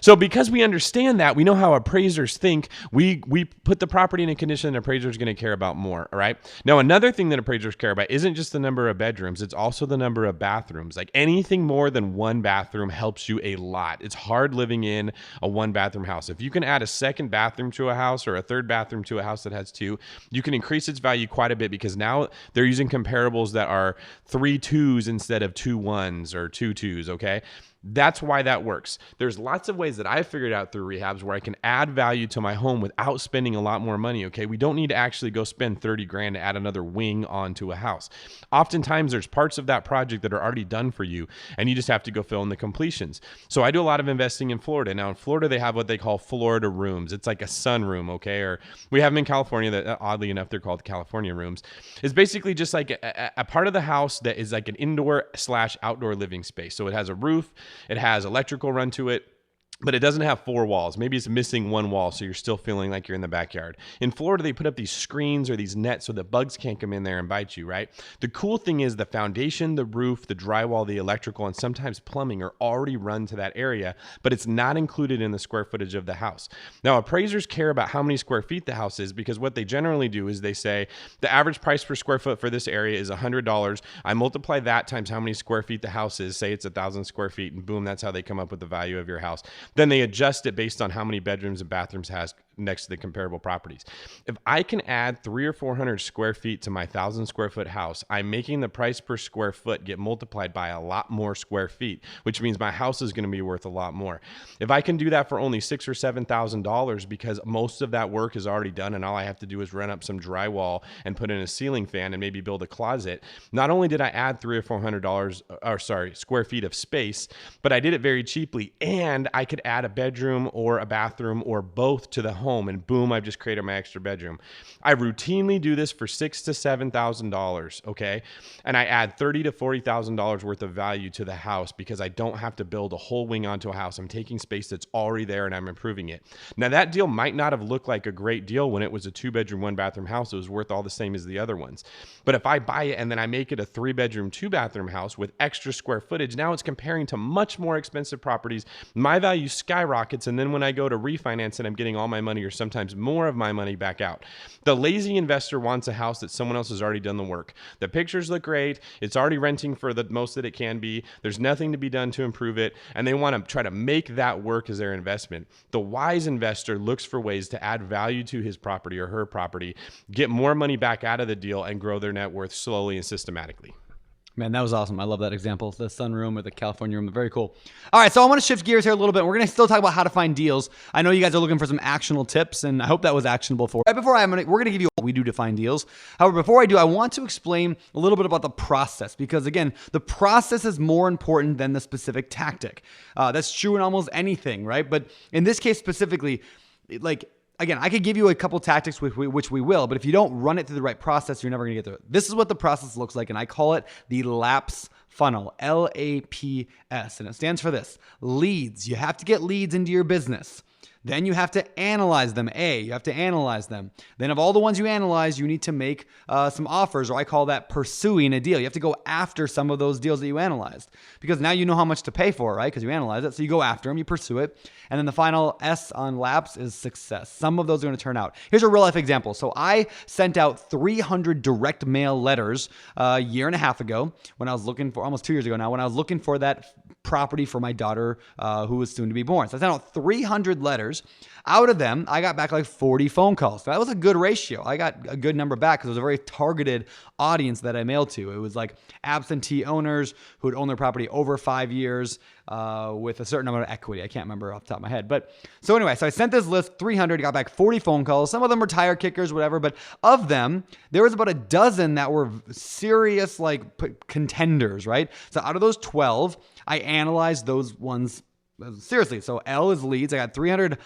So because we understand that, we know how appraisers think, we put the property in a condition an appraiser is going to care about more, all right? Now, another thing that appraisers care about isn't just the number of bedrooms, it's also the number of bathrooms. Like anything more than 1 bathroom helps you a lot. It's hard living in a 1-bathroom house. If you can add a 2nd bathroom to a house or a 3rd bathroom to a house that has 2, you can increase its value quite a bit because now they're using comparables that are 3 2s instead of 2 1s or 2 2s, okay? That's why that works. There's lots of ways that I figured out through rehabs where I can add value to my home without spending a lot more money, okay? We don't need to actually go spend 30 grand to add another wing onto a house. Oftentimes there's parts of that project that are already done for you and you just have to go fill in the completions. So I do a lot of investing in Florida. Now in Florida, they have what they call Florida rooms. It's like a sunroom, okay? Or we have them in California that oddly enough, they're called California rooms. It's basically just like a part of the house that is like an indoor/outdoor living space. So it has a roof, it has electrical run to it, but it doesn't have 4 walls. Maybe it's missing 1 wall, so you're still feeling like you're in the backyard. In Florida, they put up these screens or these nets so that bugs can't come in there and bite you, right? The cool thing is the foundation, the roof, the drywall, the electrical, and sometimes plumbing are already run to that area, but it's not included in the square footage of the house. Now, appraisers care about how many square feet the house is because what they generally do is they say the average price per square foot for this area is $100. I multiply that times how many square feet the house is, say it's 1,000 square feet, and boom, that's how they come up with the value of your house. Then they adjust it based on how many bedrooms and bathrooms it has next to the comparable properties. If I can add 300 or 400 square feet to my 1,000 square foot house, I'm making the price per square foot get multiplied by a lot more square feet, which means my house is going to be worth a lot more. If I can do that for only $6,000 or $7,000 because most of that work is already done and all I have to do is run up some drywall and put in a ceiling fan and maybe build a closet, not only did I add $300 or $400 square feet of space, but I did it very cheaply, and I could add a bedroom or a bathroom or both to the home, and boom, I've just created my extra bedroom. I routinely do this for $6,000 to $7,000, okay? And I add $30,000 to $40,000 worth of value to the house because I don't have to build a whole wing onto a house. I'm taking space that's already there and I'm improving it. Now, that deal might not have looked like a great deal when it was a 2-bedroom, 1-bathroom house. It was worth all the same as the other ones. But if I buy it and then I make it a 3-bedroom, 2-bathroom house with extra square footage, now it's comparing to much more expensive properties. My value skyrockets, and then when I go to refinance it, I'm getting all my money or sometimes more of my money back out. The lazy investor wants a house that someone else has already done the work. The pictures look great. It's already renting for the most that it can be. There's nothing to be done to improve it, and they want to try to make that work as their investment. The wise investor looks for ways to add value to his property or her property, get more money back out of the deal, and grow their net worth slowly and systematically. Man, that was awesome. I love that example. The sunroom or the California room. Very cool. All right, so I want to shift gears here a little bit. We're going to still talk about how to find deals. I know you guys are looking for some actionable tips, and I hope that was actionable for you. Right before we're going to give you what we do to find deals. However, before I do, I want to explain a little bit about the process because, again, the process is more important than the specific tactic. That's true in almost anything, right? But in this case specifically, again, I could give you a couple tactics which we will, but if you don't run it through the right process, you're never going to get through it. This is what the process looks like, and I call it the LAPS funnel, LAPS, and it stands for this: leads. You have to get leads into your business. Then you have to analyze them. You have to analyze them. Then of all the ones you analyze, you need to make some offers, or I call that pursuing a deal. You have to go after some of those deals that you analyzed because now you know how much to pay for, right? Because you analyze it. So you go after them, you pursue it. And then the final S on LAPS is success. Some of those are going to turn out. Here's a real life example. So I sent out 300 direct mail letters a year and a half ago when I was looking for, almost 2 years ago now, when I was looking for that property for my daughter who was soon to be born. So I sent out 300 letters. Out of them, I got back like 40 phone calls. So that was a good ratio. I got a good number back because it was a very targeted audience that I mailed to. It was like absentee owners who had owned their property over 5 years with a certain amount of equity. I can't remember off the top of my head. But so anyway, so I sent this list, 300, got back 40 phone calls. Some of them were tire kickers, whatever. But of them, there was about a dozen that were serious like contenders, right? So out of those 12, I analyzed those ones seriously. So L is leads. I got 300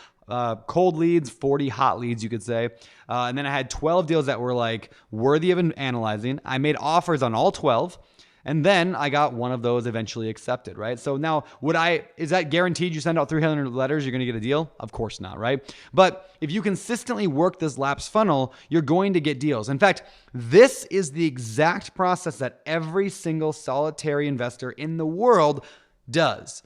cold leads, 40 hot leads, you could say. And then I had 12 deals that were like worthy of analyzing. I made offers on all 12. And then I got one of those eventually accepted, right? So now is that guaranteed you send out 300 letters, you're going to get a deal? Of course not, right? But if you consistently work this LAPS funnel, you're going to get deals. In fact, this is the exact process that every single solitary investor in the world does.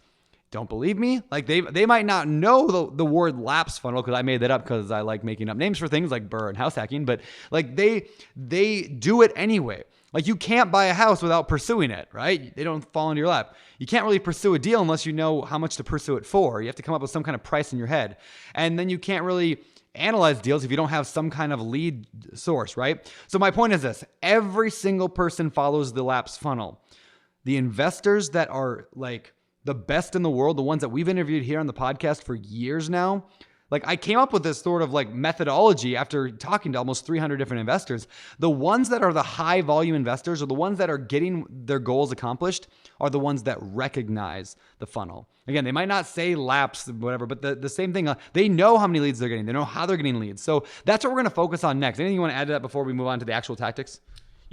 Don't believe me? Like they might not know the word LAPS funnel because I made that up because I like making up names for things like BRRRR and house hacking, but like they do it anyway. Like you can't buy a house without pursuing it, right? They don't fall into your lap. You can't really pursue a deal unless you know how much to pursue it for. You have to come up with some kind of price in your head. And then you can't really analyze deals if you don't have some kind of lead source, right? So my point is this: every single person follows the LAPS funnel. The investors that are like the best in the world, the ones that we've interviewed here on the podcast for years now, like I came up with this sort of like methodology after talking to almost 300 different investors. The ones that are the high volume investors, or the ones that are getting their goals accomplished, are the ones that recognize the funnel. Again, they might not say laps, whatever, but the same thing. They know how many leads they're getting. They know how they're getting leads. So that's what we're going to focus on next. Anything you want to add to that before we move on to the actual tactics?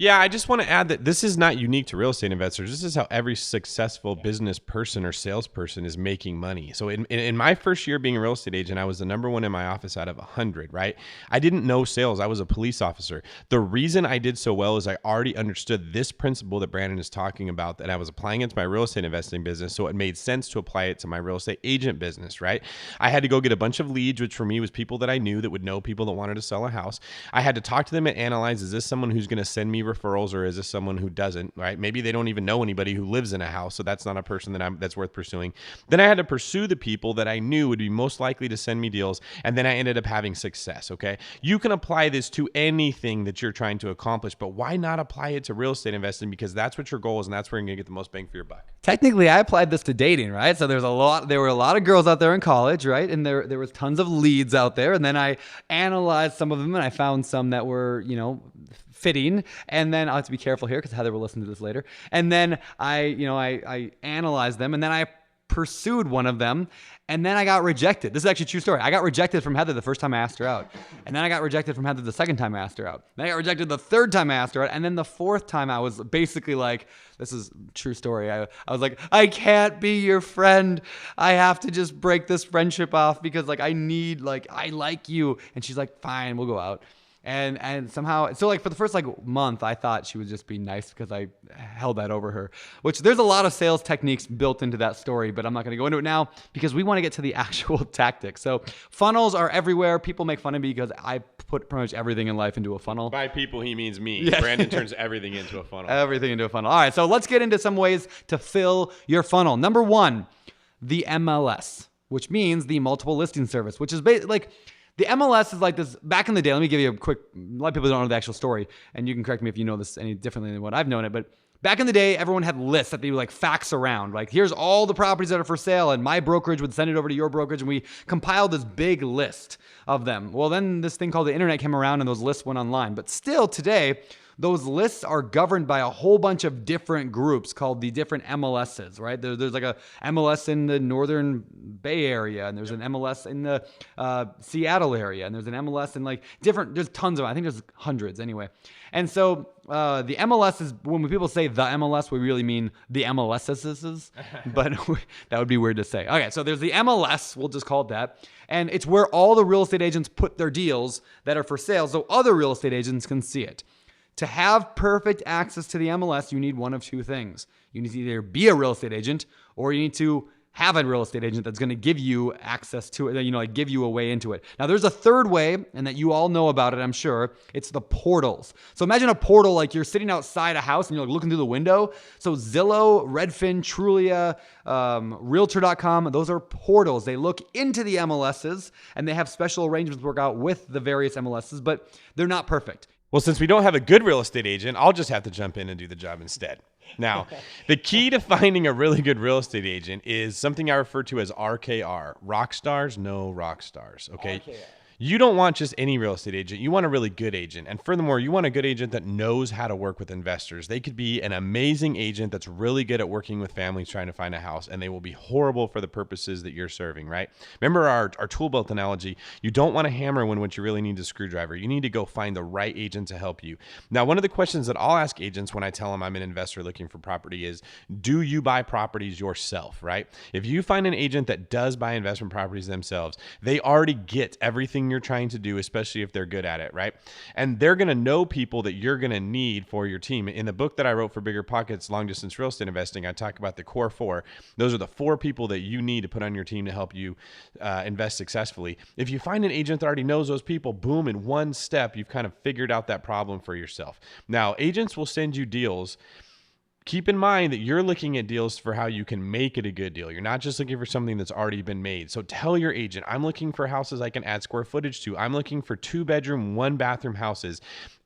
Yeah, I just want to add that this is not unique to real estate investors. This is how every successful business person or salesperson is making money. So in my first year being a real estate agent, I was the number one in my office out of 100, right? I didn't know sales. I was a police officer. The reason I did so well is I already understood this principle that Brandon is talking about, that I was applying it to my real estate investing business. So it made sense to apply it to my real estate agent business, right? I had to go get a bunch of leads, which for me was people that I knew that would know people that wanted to sell a house. I had to talk to them and analyze, is this someone who's going to send me referrals, or is this someone who doesn't, right? Maybe they don't even know anybody who lives in a house, so that's not a person that's worth pursuing. Then I had to pursue the people that I knew would be most likely to send me deals, and then I ended up having success, okay? You can apply this to anything that you're trying to accomplish, but why not apply it to real estate investing? Because that's what your goal is, and that's where you're going to get the most bang for your buck. Technically, I applied this to dating, right? So there were a lot of girls out there in college, right? And there was tons of leads out there, and then I analyzed some of them, and I found some that were, fitting. And then I'll have to be careful here because Heather will listen to this later. And then I analyzed them, and then I pursued one of them, and then I got rejected. This is actually a true story. I got rejected from Heather the first time I asked her out. And then I got rejected from Heather the second time I asked her out. Then I got rejected the third time I asked her out. And then the fourth time I was basically like, this is a true story. I was like, I can't be your friend. I have to just break this friendship off because I like you. And she's like, fine, we'll go out. And somehow, so for the first month, I thought she would just be nice because I held that over her, which there's a lot of sales techniques built into that story, but I'm not going to go into it now because we want to get to the actual tactics. So funnels are everywhere. People make fun of me because I put pretty much everything in life into a funnel. By people, he means me. Yeah. Brandon turns everything into a funnel. Everything into a funnel. All right. So let's get into some ways to fill your funnel. Number one, the MLS, which means the multiple listing service, which is the MLS is like this. Back in the day, let me give you a lot of people don't know the actual story, and you can correct me if you know this any differently than what I've known it, but back in the day, everyone had lists that they would fax around. Here's all the properties that are for sale, and my brokerage would send it over to your brokerage, and we compiled this big list of them. Well, then this thing called the internet came around, and those lists went online. But still, today, those lists are governed by a whole bunch of different groups called the different MLSs, right? There's a MLS in the Northern Bay Area, and there's an MLS in the Seattle area, and there's an MLS in there's tons of them. I think there's hundreds anyway. And so the MLS is, when people say the MLS, we really mean the MLSs, but that would be weird to say. Okay, so there's the MLS, we'll just call it that, and it's where all the real estate agents put their deals that are for sale so other real estate agents can see it. To have perfect access to the MLS, you need one of two things. You need to either be a real estate agent, or you need to have a real estate agent that's going to give you access to it, give you a way into it. Now, there's a third way, and that you all know about it, I'm sure. It's the portals. So imagine a portal you're sitting outside a house and you're looking through the window. So Zillow, Redfin, Trulia, Realtor.com, those are portals. They look into the MLSs, and they have special arrangements work out with the various MLSs, but they're not perfect. Well, since we don't have a good real estate agent, I'll just have to jump in and do the job instead. Now, the key to finding a really good real estate agent is something I refer to as RKR. Rock stars, no rock stars. Okay. RKR. You don't want just any real estate agent. You want a really good agent. And furthermore, you want a good agent that knows how to work with investors. They could be an amazing agent that's really good at working with families trying to find a house, and they will be horrible for the purposes that you're serving, right? Remember our tool belt analogy. You don't want a hammer when what you really need is a screwdriver. You need to go find the right agent to help you. Now, one of the questions that I'll ask agents when I tell them I'm an investor looking for property is, do you buy properties yourself, right? If you find an agent that does buy investment properties themselves, they already get everything you're trying to do, especially if they're good at it, right? And they're going to know people that you're going to need for your team. In the book that I wrote for BiggerPockets, Long Distance Real Estate Investing, I talk about the core four. Those are the four people that you need to put on your team to help you invest successfully. If you find an agent that already knows those people, boom, in one step, you've kind of figured out that problem for yourself. Now, agents will send you deals. Keep in mind that you're looking at deals for how you can make it a good deal. You're not just looking for something that's already been made. So tell your agent, I'm looking for houses I can add square footage to. I'm looking for 2-bedroom, 1-bathroom houses.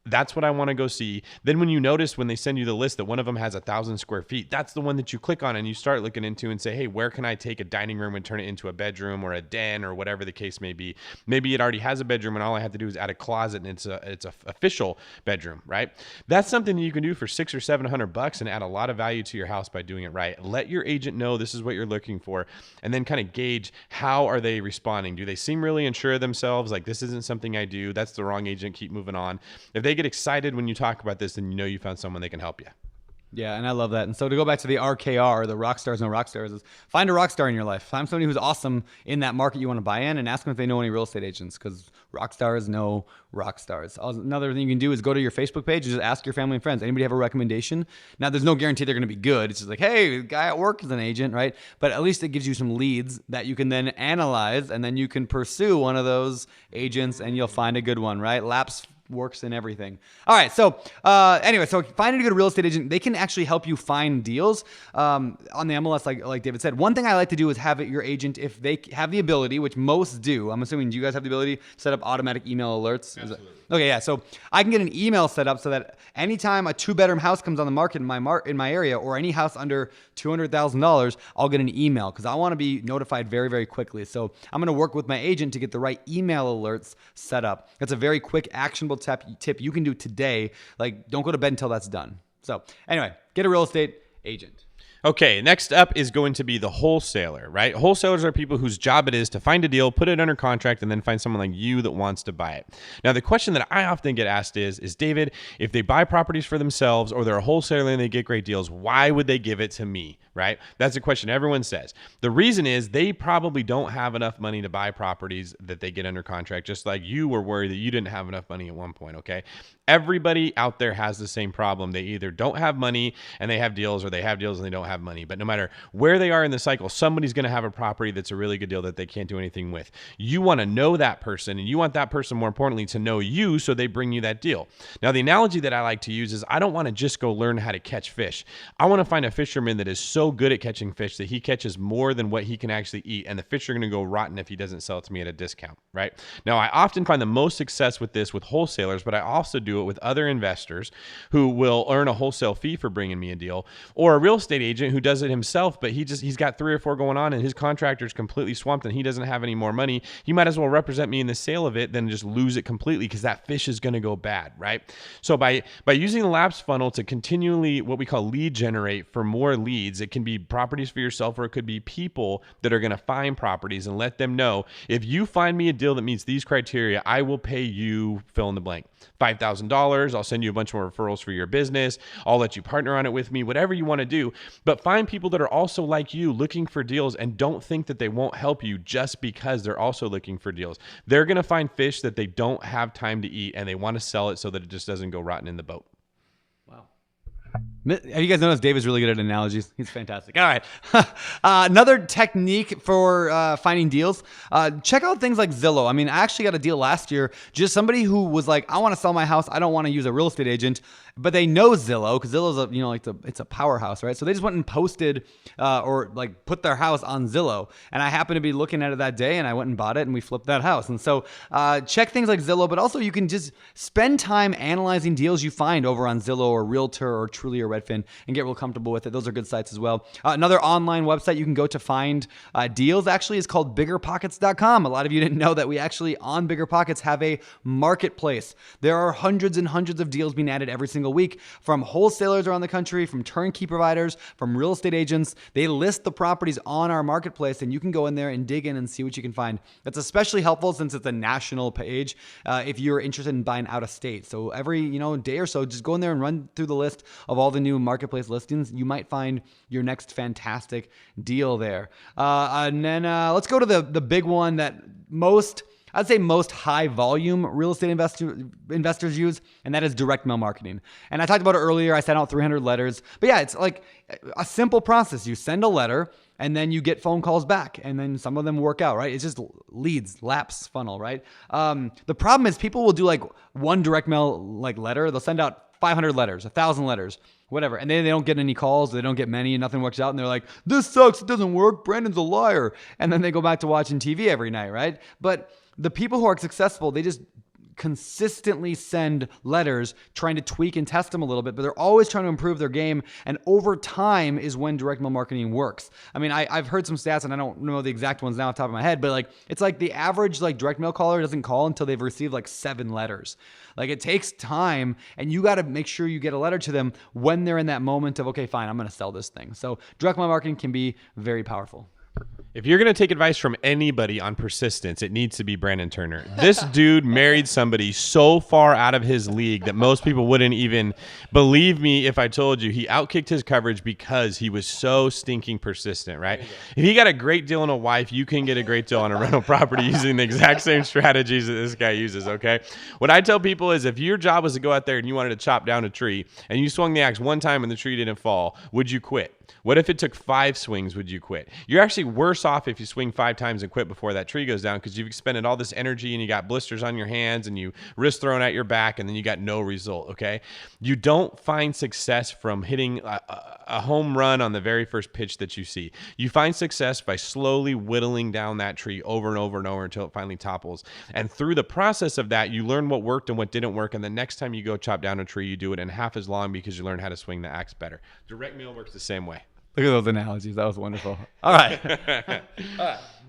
That's what I want to go see. Then when you notice when they send you the list that one of them has 1,000 square feet, that's the one that you click on and you start looking into and say, hey, where can I take a dining room and turn it into a bedroom or a den or whatever the case may be? Maybe it already has a bedroom and all I have to do is add a closet and it's a official bedroom, right? That's something that you can do for $600 or $700 and add a lot of value to your house by doing it right. Let your agent know this is what you're looking for, and then kind of gauge how are they responding. Do they seem really unsure of themselves? Like, this isn't something I do. That's the wrong agent. Keep moving on. If they get excited when you talk about this, then you know you found someone that can help you. Yeah, and I love that. And so to go back to the RKR, the rock stars, no rock stars, is find a rock star in your life. Find somebody who's awesome in that market you want to buy in, and ask them if they know any real estate agents, because rock stars know rock stars. Another thing you can do is go to your Facebook page and just ask your family and friends, anybody have a recommendation? Now, there's no guarantee they're going to be good. It's just like, hey, the guy at work is an agent, right? But at least it gives you some leads that you can then analyze, and then you can pursue one of those agents, and you'll find a good one, right? Laps works in everything. All right. So anyway, so finding a good real estate agent, they can actually help you find deals on the MLS, like David said. One thing I like to do is have your agent, if they have the ability, which most do. I'm assuming, do you guys have the ability to set up automatic email alerts? Absolutely. Okay, yeah. So I can get an email set up so that anytime a 2-bedroom house comes on the market in my area, or any house under $200,000, I'll get an email, because I want to be notified very, very quickly. So I'm going to work with my agent to get the right email alerts set up. That's a very quick, actionable tip you can do today. Like, don't go to bed until that's done. So anyway, get a real estate agent. Okay, next up is going to be the wholesaler, right? Wholesalers are people whose job it is to find a deal, put it under contract, and then find someone like you that wants to buy it. Now, the question that I often get asked is David, if they buy properties for themselves or they're a wholesaler and they get great deals, why would they give it to me, right? That's a question everyone says. The reason is they probably don't have enough money to buy properties that they get under contract, just like you were worried that you didn't have enough money at one point, okay? Everybody out there has the same problem. They either don't have money and they have deals, or they have deals and they don't have money. But no matter where they are in the cycle, somebody's going to have a property that's a really good deal that they can't do anything with. You want to know that person, and you want that person, more importantly, to know you, so they bring you that deal. Now, the analogy that I like to use is I don't want to just go learn how to catch fish. I want to find a fisherman that is so good at catching fish that he catches more than what he can actually eat, and the fish are going to go rotten if he doesn't sell it to me at a discount, right? Now, I often find the most success with this with wholesalers, but I also do it with other investors who will earn a wholesale fee for bringing me a deal, or a real estate agent who does it himself, but he's got 3 or 4 going on and his contractor's completely swamped and he doesn't have any more money. He might as well represent me in the sale of it than just lose it completely, because that fish is going to go bad, right? So by using the Laps funnel to continually, what we call lead generate for more leads, it can be properties for yourself, or it could be people that are going to find properties, and let them know, if you find me a deal that meets these criteria, I will pay you fill in the blank. $5,000. I'll send you a bunch more referrals for your business. I'll let you partner on it with me, whatever you want to do. But find people that are also like you, looking for deals, and don't think that they won't help you just because they're also looking for deals. They're going to find fish that they don't have time to eat, and they want to sell it so that it just doesn't go rotten in the boat. Have you guys noticed Dave is really good at analogies? He's fantastic. All right. Another technique for finding deals, check out things like Zillow. I mean, I actually got a deal last year. Just somebody who was like, I want to sell my house. I don't want to use a real estate agent. But they know Zillow, because Zillow's it's a powerhouse, right? So they just went and posted or like put their house on Zillow. And I happened to be looking at it that day, and I went and bought it, and we flipped that house. And so check things like Zillow, but also you can just spend time analyzing deals you find over on Zillow or Realtor or Truly or Redfin, and get real comfortable with it. Those are good sites as well. Another online website you can go to find deals actually is called BiggerPockets.com. A lot of you didn't know that we actually on BiggerPockets have a marketplace. There are hundreds and hundreds of deals being added every single week from wholesalers around the country, from turnkey providers, from real estate agents. They list the properties on our marketplace, and you can go in there and dig in and see what you can find. That's especially helpful since it's a national page if you're interested in buying out of state. So every day or so, just go in there and run through the list of all the new marketplace listings. You might find your next fantastic deal there. And then let's go to the big one that most high volume real estate investors use, and that is direct mail marketing. And I talked about it earlier. I sent out 300 letters. But yeah, it's like a simple process. You send a letter, and then you get phone calls back, and then some of them work out, right? It's just leads, Laps funnel, right? The problem is people will do like one direct mail letter. They'll send out 500 letters, 1,000 letters, whatever. And then they don't get any calls. They don't get many, and nothing works out. And they're like, this sucks. It doesn't work. Brandon's a liar. And then they go back to watching TV every night, right? But the people who are successful, they just consistently send letters trying to tweak and test them a little bit, but they're always trying to improve their game. And over time is when direct mail marketing works. I mean, I've heard some stats and I don't know the exact ones now off the top of my head, but like, it's like the average like direct mail caller doesn't call until they've received like 7 letters. Like it takes time, and you got to make sure you get a letter to them when they're in that moment of, okay, fine, I'm going to sell this thing. So direct mail marketing can be very powerful. If you're going to take advice from anybody on persistence, it needs to be Brandon Turner. This dude married somebody so far out of his league that most people wouldn't even believe me if I told you he outkicked his coverage because he was so stinking persistent, right? If he got a great deal on a wife, you can get a great deal on a rental property using the exact same strategies that this guy uses, okay? What I tell people is if your job was to go out there and you wanted to chop down a tree and you swung the axe one time and the tree didn't fall, would you quit? What if it took 5 swings? Would you quit? You're actually worse off if you swing 5 times and quit before that tree goes down, because you've expended all this energy and you got blisters on your hands and you wrist thrown at your back and then you got no result, okay? You don't find success from hitting a home run on the very first pitch that you see. You find success by slowly whittling down that tree over and over and over until it finally topples. And through the process of that, you learn what worked and what didn't work. And the next time you go chop down a tree, you do it in half as long because you learn how to swing the axe better. Direct mail works the same way. Look at those analogies. That was wonderful. All right.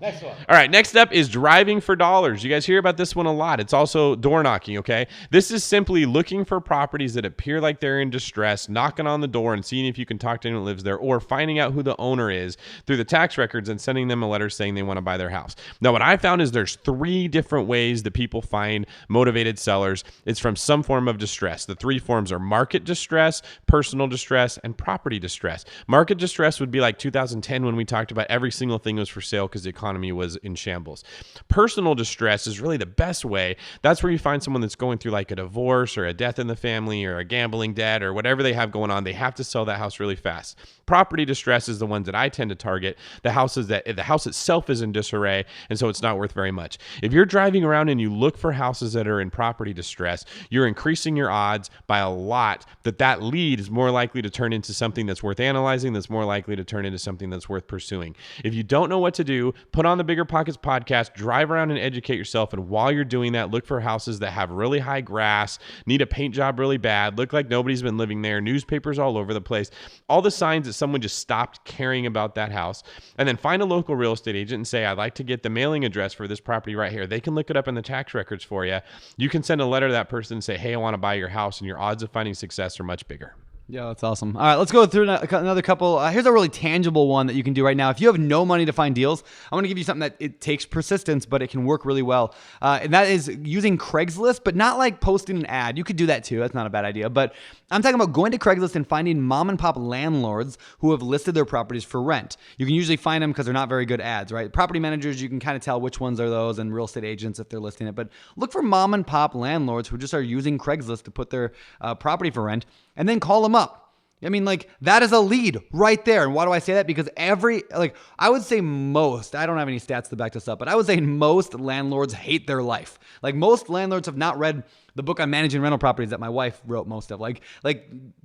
Next one. All right, next up is driving for dollars. You guys hear about this one a lot. It's also door knocking, okay? This is simply looking for properties that appear like they're in distress, knocking on the door and seeing if you can talk to anyone that lives there, or finding out who the owner is through the tax records and sending them a letter saying they want to buy their house. Now, what I found is there's 3 different ways that people find motivated sellers. It's from some form of distress. The 3 forms are market distress, personal distress, and property distress. Market distress would be like 2010 when we talked about every single thing was for sale because the economy was in shambles. Personal distress is really the best way. That's where you find someone that's going through like a divorce or a death in the family or a gambling debt or whatever they have going on. They have to sell that house really fast. Property distress is the ones that I tend to target. The house itself is in disarray, and so it's not worth very much. If you're driving around and you look for houses that are in property distress, you're increasing your odds by a lot that lead is more likely to turn into something that's worth analyzing, that's more likely to turn into something that's worth pursuing. If you don't know what to do, put on the BiggerPockets podcast, drive around and educate yourself, and while you're doing that, look for houses that have really high grass, need a paint job really bad, look like nobody's been living there, newspapers all over the place, all the signs that someone just stopped caring about that house. And then find a local real estate agent and say, I'd like to get the mailing address for this property right here. They can look it up in the tax records for you. You can send a letter to that person and say, hey, I want to buy your house, and your odds of finding success are much bigger. Yeah, that's awesome. All right, let's go through another couple. Here's a really tangible one that you can do right now. If you have no money to find deals, I want to give you something that it takes persistence, but it can work really well. And that is using Craigslist, but not like posting an ad. You could do that too. That's not a bad idea. But I'm talking about going to Craigslist and finding mom and pop landlords who have listed their properties for rent. You can usually find them because they're not very good ads, right? Property managers, you can kind of tell which ones are those, and real estate agents if they're listing it. But look for mom and pop landlords who just are using Craigslist to put their property for rent, and then call them up. I mean, like, that is a lead right there. And why do I say that? Because I would say most, I don't have any stats to back this up, but I would say most landlords hate their life. Like, most landlords have not read the book on managing rental properties that my wife wrote most of. Like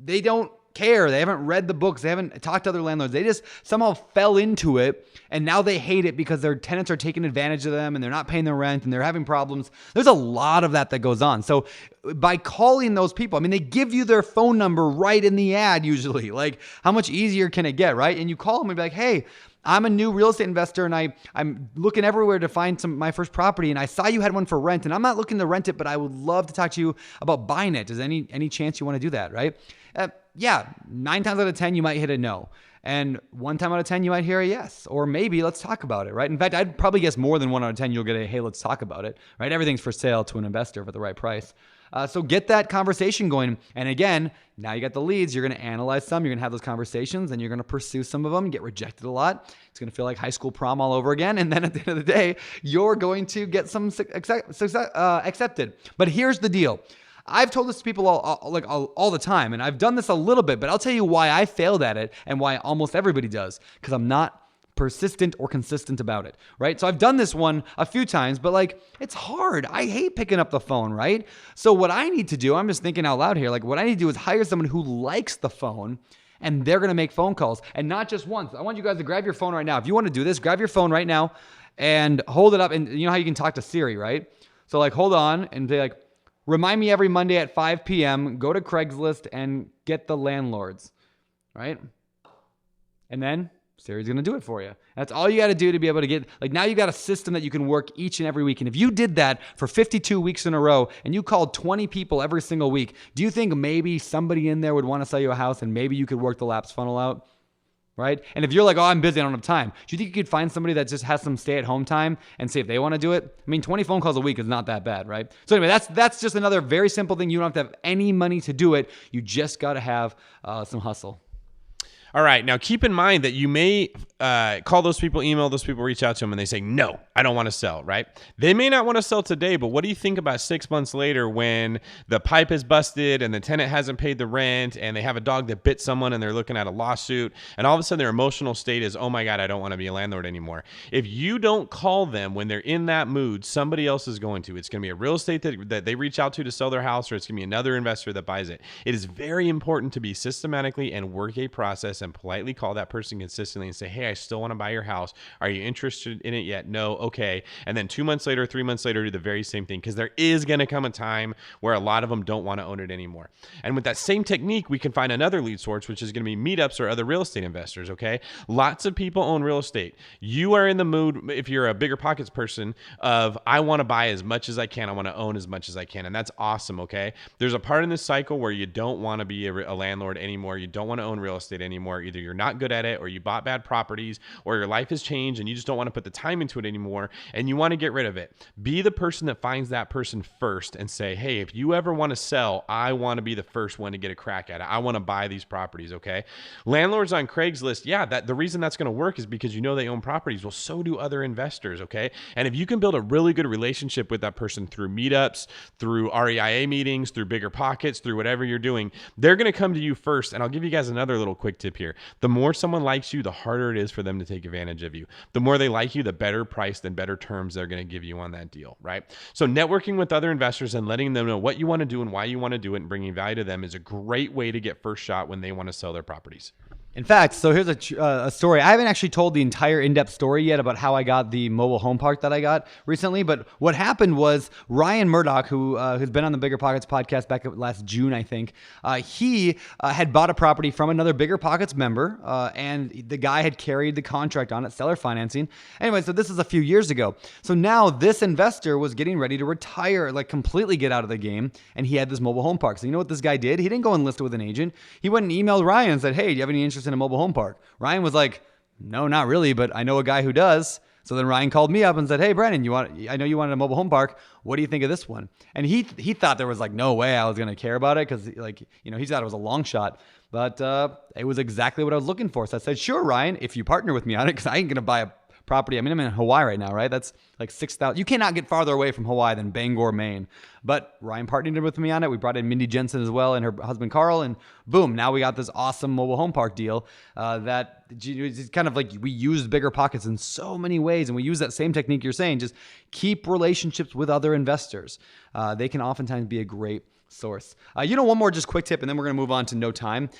they don't care. They haven't read the books. They haven't talked to other landlords. They just somehow fell into it, and now they hate it because their tenants are taking advantage of them and they're not paying their rent and they're having problems. There's a lot of that goes on. So by calling those people, I mean, they give you their phone number right in the ad usually. Like, how much easier can it get, right? And you call them and be like, hey, I'm a new real estate investor and I'm looking everywhere to find my first property, and I saw you had one for rent, and I'm not looking to rent it, but I would love to talk to you about buying it. Is any chance you want to do that, right? Yeah, 9 times out of 10, you might hit a no. And 1 time out of 10, you might hear a yes. Or maybe let's talk about it, right? In fact, I'd probably guess more than 1 out of 10, you'll get a, hey, let's talk about it, right? Everything's for sale to an investor for the right price. So get that conversation going. And again, now you got the leads. You're going to analyze some. You're going to have those conversations, and you're going to pursue some of them, get rejected a lot. It's going to feel like high school prom all over again. And then at the end of the day, you're going to get some accepted. But here's the deal. I've told this to people all the time, and I've done this a little bit, but I'll tell you why I failed at it and why almost everybody does, because I'm not persistent or consistent about it, right? So I've done this one a few times, but it's hard. I hate picking up the phone, right? So what I need to do, I'm just thinking out loud here, what I need to do is hire someone who likes the phone, and they're going to make phone calls, and not just once. I want you guys to grab your phone right now. If you want to do this, grab your phone right now and hold it up, and you know how you can talk to Siri, right? So hold on and be like, remind me every Monday at 5 p.m., go to Craigslist and get the landlords, right? And then Siri's going to do it for you. That's all you got to do to be able to get, like, now you got a system that you can work each and every week. And if you did that for 52 weeks in a row and you called 20 people every single week, do you think maybe somebody in there would want to sell you a house and maybe you could work the lapse funnel out? Right? And if you're like, oh, I'm busy, I don't have time, do you think you could find somebody that just has some stay-at-home time and see if they want to do it? I mean, 20 phone calls a week is not that bad, right? So anyway, that's just another very simple thing. You don't have to have any money to do it. You just got to have some hustle. All right. Now, keep in mind that you may call those people, email those people, reach out to them, and they say, no, I don't want to sell, right? They may not want to sell today, but what do you think about 6 months later when the pipe is busted and the tenant hasn't paid the rent and they have a dog that bit someone and they're looking at a lawsuit, and all of a sudden their emotional state is, oh my God, I don't want to be a landlord anymore. If you don't call them when they're in that mood, somebody else is going to. It's going to be a real estate that they reach out to sell their house, or it's going to be another investor that buys it. It is very important to be systematically and work a process and politely call that person consistently and say, hey, I still want to buy your house. Are you interested in it yet? No. Okay. And then 2 months later, 3 months later, do the very same thing, because there is going to come a time where a lot of them don't want to own it anymore. And with that same technique, we can find another lead source, which is going to be meetups or other real estate investors. Okay. Lots of people own real estate. You are in the mood, if you're a BiggerPockets person, of I want to buy as much as I can. I want to own as much as I can. And that's awesome. Okay. There's a part in this cycle where you don't want to be a landlord anymore. You don't want to own real estate anymore. Either you're not good at it, or you bought bad properties, or your life has changed and you just don't want to put the time into it anymore and you want to get rid of it. Be the person that finds that person first and say, hey, if you ever want to sell, I want to be the first one to get a crack at it. I want to buy these properties. Okay. Landlords on Craigslist. Yeah. The reason that's going to work is because you know they own properties. Well, so do other investors. Okay. And if you can build a really good relationship with that person through meetups, through REIA meetings, through BiggerPockets, through whatever you're doing, they're going to come to you first. And I'll give you guys another little quick tip here. The more someone likes you, the harder it is for them to take advantage of you. The more they like you, the better price and better terms they're going to give you on that deal, right? So networking with other investors and letting them know what you want to do and why you want to do it and bringing value to them is a great way to get first shot when they want to sell their properties. In fact, so here's a story. I haven't actually told the entire in-depth story yet about how I got the mobile home park that I got recently, but what happened was Ryan Murdoch, who has been on the BiggerPockets podcast back last June, I think, he had bought a property from another BiggerPockets member, and the guy had carried the contract on it, seller financing. Anyway, so this is a few years ago. So now this investor was getting ready to retire, like completely get out of the game, and he had this mobile home park. So you know what this guy did? He didn't go and list it with an agent. He went and emailed Ryan and said, hey, do you have any interest in a mobile home park? Ryan was like, no, not really, but I know a guy who does. So then Ryan called me up and said, hey, Brandon, I know you wanted a mobile home park. What do you think of this one? And he thought there was like no way I was going to care about it, because he thought it was a long shot. But it was exactly what I was looking for. So I said, sure, Ryan, if you partner with me on it, because I ain't going to buy a property. I mean, I'm in Hawaii right now, right? That's like 6,000. You cannot get farther away from Hawaii than Bangor, Maine. But Ryan partnered with me on it. We brought in Mindy Jensen as well and her husband Carl, and boom, now we got this awesome mobile home park deal that it's kind of like we used BiggerPockets in so many ways, and we use that same technique you're saying. Just keep relationships with other investors. They can oftentimes be a great source. One more just quick tip, and then we're going to move on to no time.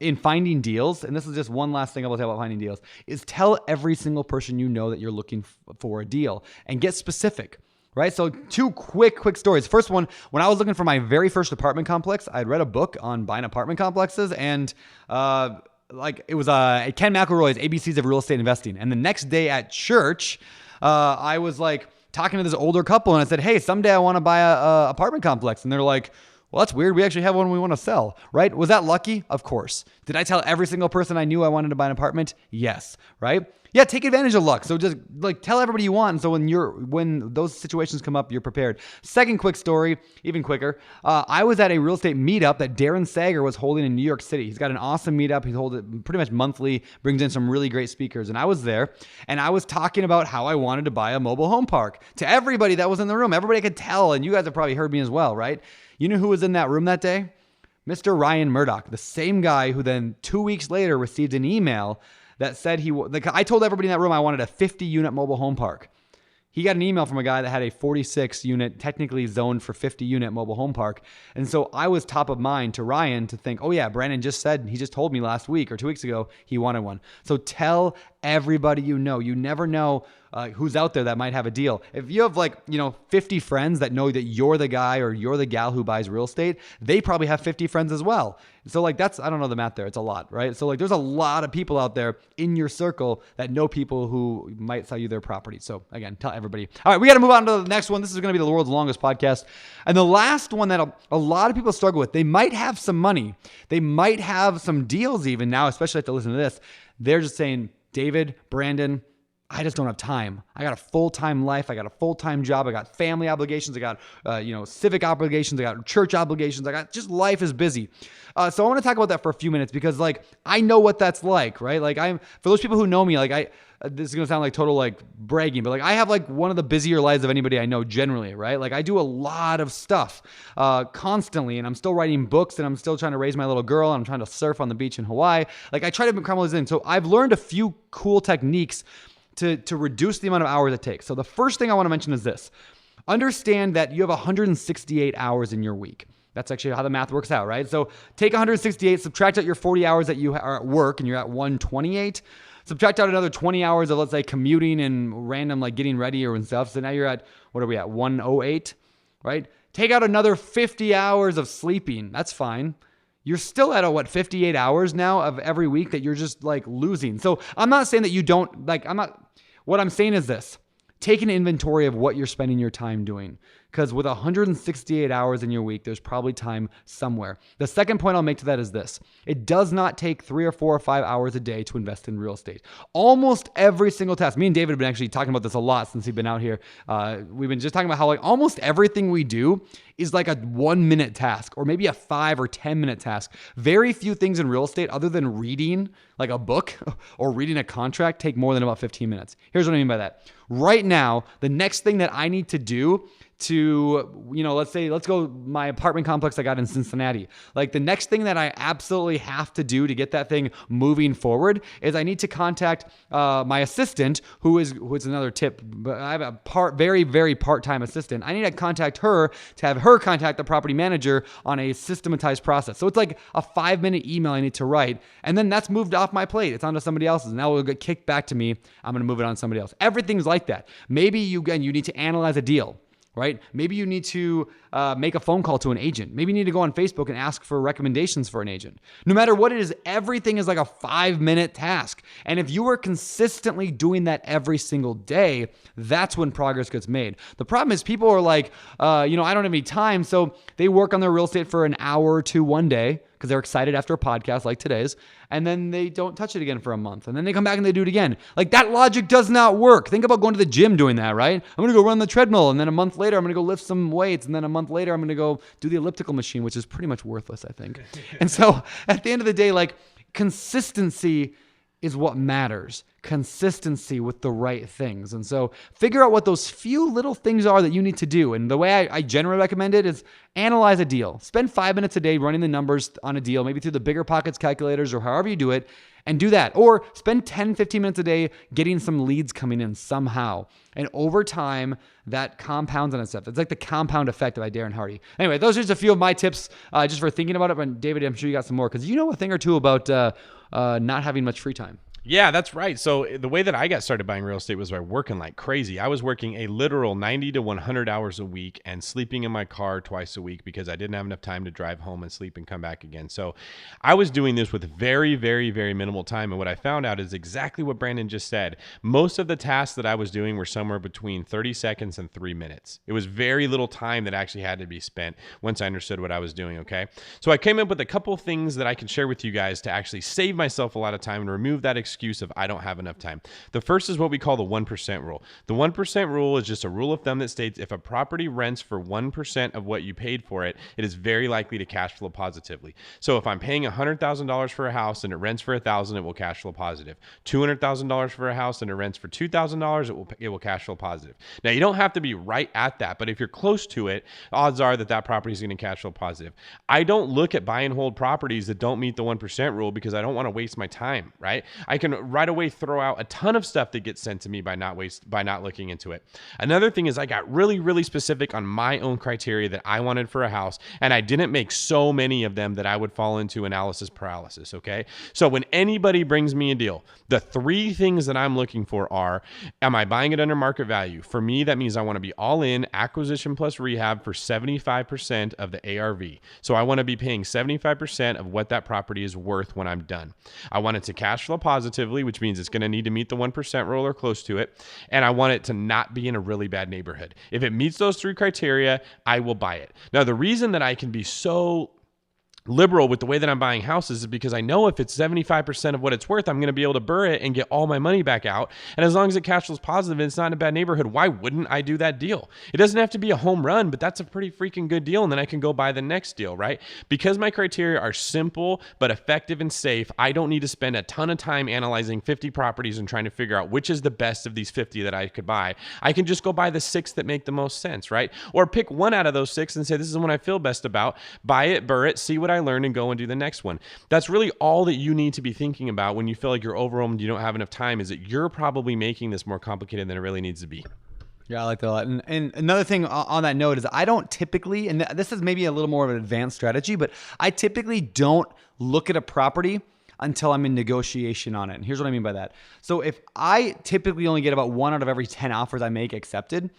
In finding deals, and this is just one last thing I will tell about finding deals, is tell every single person you know that you're looking for a deal and get specific, right? So two quick stories. First one, when I was looking for my very first apartment complex, I'd read a book on buying apartment complexes, and it was Ken McElroy's ABCs of Real Estate Investing. And the next day at church, I was like talking to this older couple, and I said, hey, someday I want to buy a apartment complex. And they're like, well, that's weird. We actually have one we want to sell, right? Was that lucky? Of course. Did I tell every single person I knew I wanted to buy an apartment? Yes, right? Yeah, take advantage of luck. So just like tell everybody you want. And so when those situations come up, you're prepared. Second quick story, even quicker. I was at a real estate meetup that Darren Sager was holding in New York City. He's got an awesome meetup. He holds it pretty much monthly, brings in some really great speakers. And I was there, and I was talking about how I wanted to buy a mobile home park to everybody that was in the room. Everybody could tell, and you guys have probably heard me as well, right? You know who was in that room that day? Mr. Ryan Murdoch, the same guy who then 2 weeks later received an email that said I told everybody in that room I wanted a 50-unit mobile home park. He got an email from a guy that had a 46-unit, technically zoned for 50-unit mobile home park. And so I was top of mind to Ryan to think, oh yeah, Brandon just said, he just told me last week or 2 weeks ago he wanted one. So tell everybody you know. You never know who's out there that might have a deal. If you have 50 friends that know that you're the guy or you're the gal who buys real estate, they probably have 50 friends as well. So I don't know the math there. It's a lot, right? So there's a lot of people out there in your circle that know people who might sell you their property. So again, tell everybody. All right, we got to move on to the next one. This is going to be the world's longest podcast. And the last one that a lot of people struggle with, they might have some money. They might have some deals even now, especially if they listen to this. They're just saying, David, Brandon, I just don't have time. I got a full-time life. I got a full-time job. I got family obligations. I got, civic obligations. I got church obligations. just life is busy. So I want to talk about that for a few minutes because I know what that's like, right? For those people who know me, this is going to sound like total bragging, but I have one of the busier lives of anybody I know generally, right? I do a lot of stuff constantly, and I'm still writing books, and I'm still trying to raise my little girl, and I'm trying to surf on the beach in Hawaii. I try to cram all this in. So I've learned a few cool techniques to reduce the amount of hours it takes. So the first thing I want to mention is this. Understand that you have 168 hours in your week. That's actually how the math works out, right? So take 168, subtract out your 40 hours that you are at work, and you're at 128. Subtract out another 20 hours of, let's say, commuting and random, getting ready or stuff. So now you're at, what are we at, 108, right? Take out another 50 hours of sleeping. That's fine. You're still at 58 hours now of every week that you're just losing. So I'm not saying that you don't, what I'm saying is this. Take an inventory of what you're spending your time doing. Because with 168 hours in your week, there's probably time somewhere. The second point I'll make to that is this. It does not take 3 or 4 or 5 hours a day to invest in real estate. Almost every single task. Me and David have been actually talking about this a lot since he's been out here. We've been just talking about how almost everything we do is a 1-minute task or maybe a 5 or 10-minute task. Very few things in real estate other than reading a book or reading a contract take more than about 15 minutes. Here's what I mean by that. Right now, the next thing that I need to do to, let's go my apartment complex I got in Cincinnati. The next thing that I absolutely have to do to get that thing moving forward is I need to contact my assistant, who is another tip, but I have a very, very part-time assistant. I need to contact her to have her contact the property manager on a systematized process. So it's a 5-minute email I need to write, and then that's moved off my plate. It's onto somebody else's. Now it'll get kicked back to me. I'm going to move it on to somebody else. Everything's like that. Maybe you need to analyze a deal. Right? Maybe you need to make a phone call to an agent. Maybe you need to go on Facebook and ask for recommendations for an agent. No matter what it is, everything is a 5-minute task. And if you are consistently doing that every single day, that's when progress gets made. The problem is people are I don't have any time. So they work on their real estate for an hour or two one day because they're excited after a podcast like today's, and then they don't touch it again for a month, and then they come back and they do it again. That logic does not work. Think about going to the gym doing that, right? I'm going to go run the treadmill, and then a month later, I'm going to go lift some weights, and then a month later, I'm going to go do the elliptical machine, which is pretty much worthless, I think. And so at the end of the day, consistency is what matters. Consistency with the right things. And so figure out what those few little things are that you need to do. And the way I generally recommend it is analyze a deal. Spend 5 minutes a day running the numbers on a deal, maybe through the BiggerPockets calculators or however you do it, and do that. Or spend 10, 15 minutes a day getting some leads coming in somehow. And over time, that compounds on itself. It's like the compound effect by Darren Hardy. Anyway, those are just a few of my tips just for thinking about it. But David, I'm sure you got some more because you know a thing or two about not having much free time. Yeah, that's right. So the way that I got started buying real estate was by working like crazy. I was working a literal 90 to 100 hours a week and sleeping in my car twice a week because I didn't have enough time to drive home and sleep and come back again. So I was doing this with very, very, very minimal time. And what I found out is exactly what Brandon just said. Most of the tasks that I was doing were somewhere between 30 seconds and 3 minutes. It was very little time that actually had to be spent once I understood what I was doing, okay? So I came up with a couple of things that I can share with you guys to actually save myself a lot of time and remove that excuse of I don't have enough time. The first is what we call the 1% rule. The 1% rule is just a rule of thumb that states if a property rents for 1% of what you paid for it, it is very likely to cash flow positively. So if I'm paying $100,000 for a house and it rents for $1,000, it will cash flow positive. $200,000 for a house and it rents for $2,000, it will cash flow positive. Now you don't have to be right at that, but if you're close to it, odds are that that property is going to cash flow positive. I don't look at buy and hold properties that don't meet the 1% rule because I don't want to waste my time, right? I can can right away throw out a ton of stuff that gets sent to me by not looking into it. Another thing is I got really, really specific on my own criteria that I wanted for a house, and I didn't make so many of them that I would fall into analysis paralysis, okay? So when anybody brings me a deal, the three things that I'm looking for are, am I buying it under market value? For me, that means I want to be all in, acquisition plus rehab for 75% of the ARV. So I want to be paying 75% of what that property is worth when I'm done. I want it to cash flow positively, which means it's going to need to meet the 1% rule or close to it. And I want it to not be in a really bad neighborhood. If it meets those three criteria, I will buy it. Now, the reason that I can be so liberal with the way that I'm buying houses is because I know if it's 75% of what it's worth, I'm going to be able to BRRRR it and get all my money back out. And as long as it cash flows positive and it's not in a bad neighborhood, why wouldn't I do that deal? It doesn't have to be a home run, but that's a pretty freaking good deal. And then I can go buy the next deal, right? Because my criteria are simple, but effective and safe, I don't need to spend a ton of time analyzing 50 properties and trying to figure out which is the best of these 50 that I could buy. I can just go buy the 6 that make the most sense, right? Or pick one out of those 6 and say, this is the one I feel best about. Buy it, BRRRR it, see what I learned, and go and do the next one. That's really all that you need to be thinking about when you feel like you're overwhelmed, you don't have enough time, is that you're probably making this more complicated than it really needs to be. Yeah, I like that a lot. And another thing on that note is I don't typically, and this is maybe a little more of an advanced strategy, but I typically don't look at a property until I'm in negotiation on it. And here's what I mean by that. So if I typically only get about 1 out of every 10 offers I make accepted,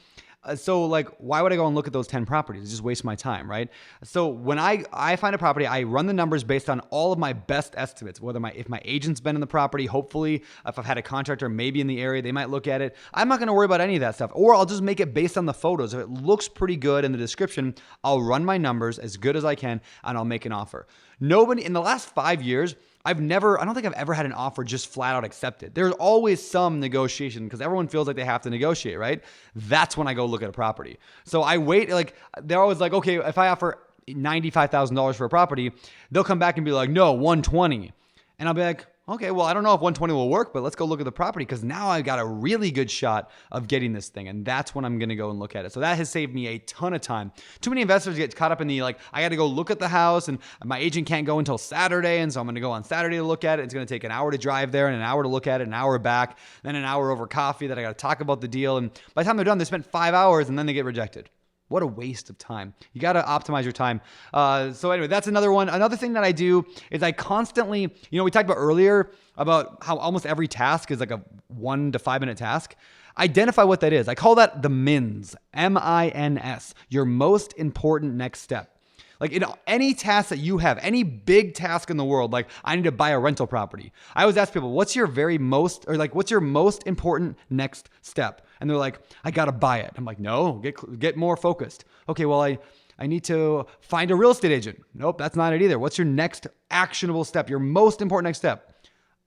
so like, why would I go and look at those 10 properties? It's just waste my time, right? So when I find a property, I run the numbers based on all of my best estimates, if my agent's been in the property, hopefully, if I've had a contractor maybe in the area, they might look at it. I'm not going to worry about any of that stuff, or I'll just make it based on the photos. If it looks pretty good in the description, I'll run my numbers as good as I can, and I'll make an offer. Nobody in the last 5 years, I don't think I've ever had an offer just flat out accepted. There's always some negotiation because everyone feels like they have to negotiate, right? That's when I go look at a property. So I wait, like they're always like, okay, if I offer $95,000 for a property, they'll come back and be like, no, 120. And I'll be like, okay, well, I don't know if 120 will work, but let's go look at the property because now I've got a really good shot of getting this thing. And that's when I'm going to go and look at it. So that has saved me a ton of time. Too many investors get caught up in the, like, I got to go look at the house and my agent can't go until Saturday. And so I'm going to go on Saturday to look at it. It's going to take an hour to drive there and an hour to look at it, an hour back, then an hour over coffee that I got to talk about the deal. And by the time they're done, they spent 5 hours and then they get rejected. What a waste of time. You got to optimize your time. So anyway, that's another one. Another thing that I do is I constantly, we talked about earlier about how almost every task is like a 1 to 5 minute task. Identify what that is. I call that the MINS, MINS, your most important next step. Like in any task that you have, any big task in the world, like I need to buy a rental property. I always ask people, what's your most important next step? And they're like, I got to buy it. I'm like, no, get more focused. Okay, well, I need to find a real estate agent. Nope, that's not it either. What's your next actionable step? Your most important next step?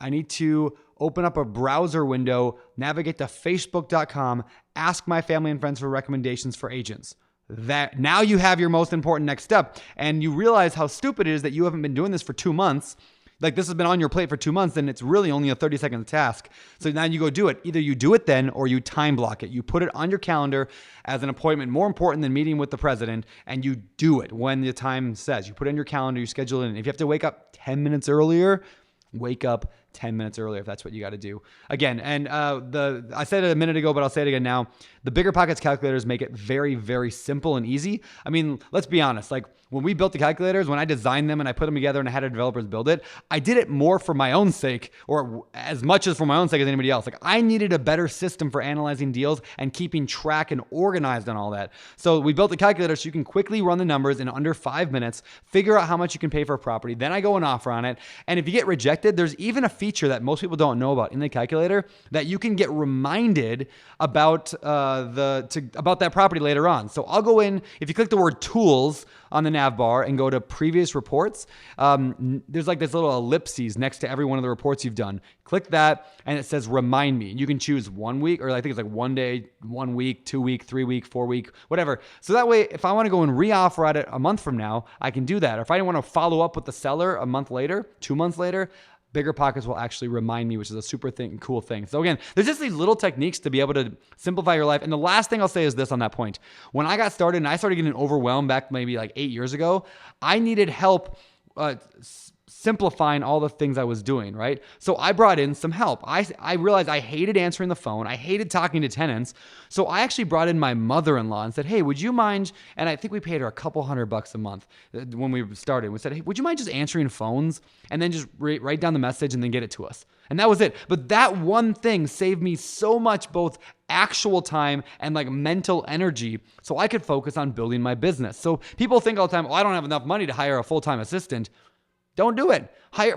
I need to open up a browser window, navigate to facebook.com, ask my family and friends for recommendations for agents. That now you have your most important next step, and you realize how stupid it is that you haven't been doing this for 2 months. Like this has been on your plate for 2 months, then it's really only a 30-second task. So now you go do it. Either you do it then or you time block it. You put it on your calendar as an appointment more important than meeting with the president, and you do it when the time says. You put it in your calendar, you schedule it in. If you have to wake up 10 minutes earlier, wake up 10 minutes earlier if that's what you got to do. Again, and I said it a minute ago, but I'll say it again now. The BiggerPockets calculators make it very, very simple and easy. I mean, let's be honest. Like when we built the calculators, when I designed them and I put them together and I had our developers build it, I did it more for my own sake, or as much as for my own sake as anybody else. Like I needed a better system for analyzing deals and keeping track and organized on all that. So we built the calculator so you can quickly run the numbers in under 5 minutes, figure out how much you can pay for a property. Then I go and offer on it. And if you get rejected, there's even a feature that most people don't know about in the calculator that you can get reminded about about that property later on. So I'll go in, if you click the word tools on the nav bar and go to previous reports, there's like this little ellipses next to every one of the reports you've done. Click that and it says remind me. You can choose 1 week, or I think it's like 1 day, 1 week, 2 week, 3 week, 4 week, whatever. So that way, if I want to go and re-offer at it a month from now, I can do that. Or if I want to follow up with the seller a month later, 2 months later, BiggerPockets will actually remind me, which is a super cool thing. So again, there's just these little techniques to be able to simplify your life. And the last thing I'll say is this on that point. When I got started and I started getting overwhelmed back maybe like 8 years ago, I needed help simplifying all the things I was doing, right? So I brought in some help. I realized I hated answering the phone. I hated talking to tenants. So I actually brought in my mother-in-law and said, hey, would you mind, and I think we paid her a couple $100 a month when we started. We said, hey, would you mind just answering phones and then just write down the message and then get it to us? And that was it. But that one thing saved me so much, both actual time and like mental energy, so I could focus on building my business. So people think all the time, oh, I don't have enough money to hire a full-time assistant. Don't do it.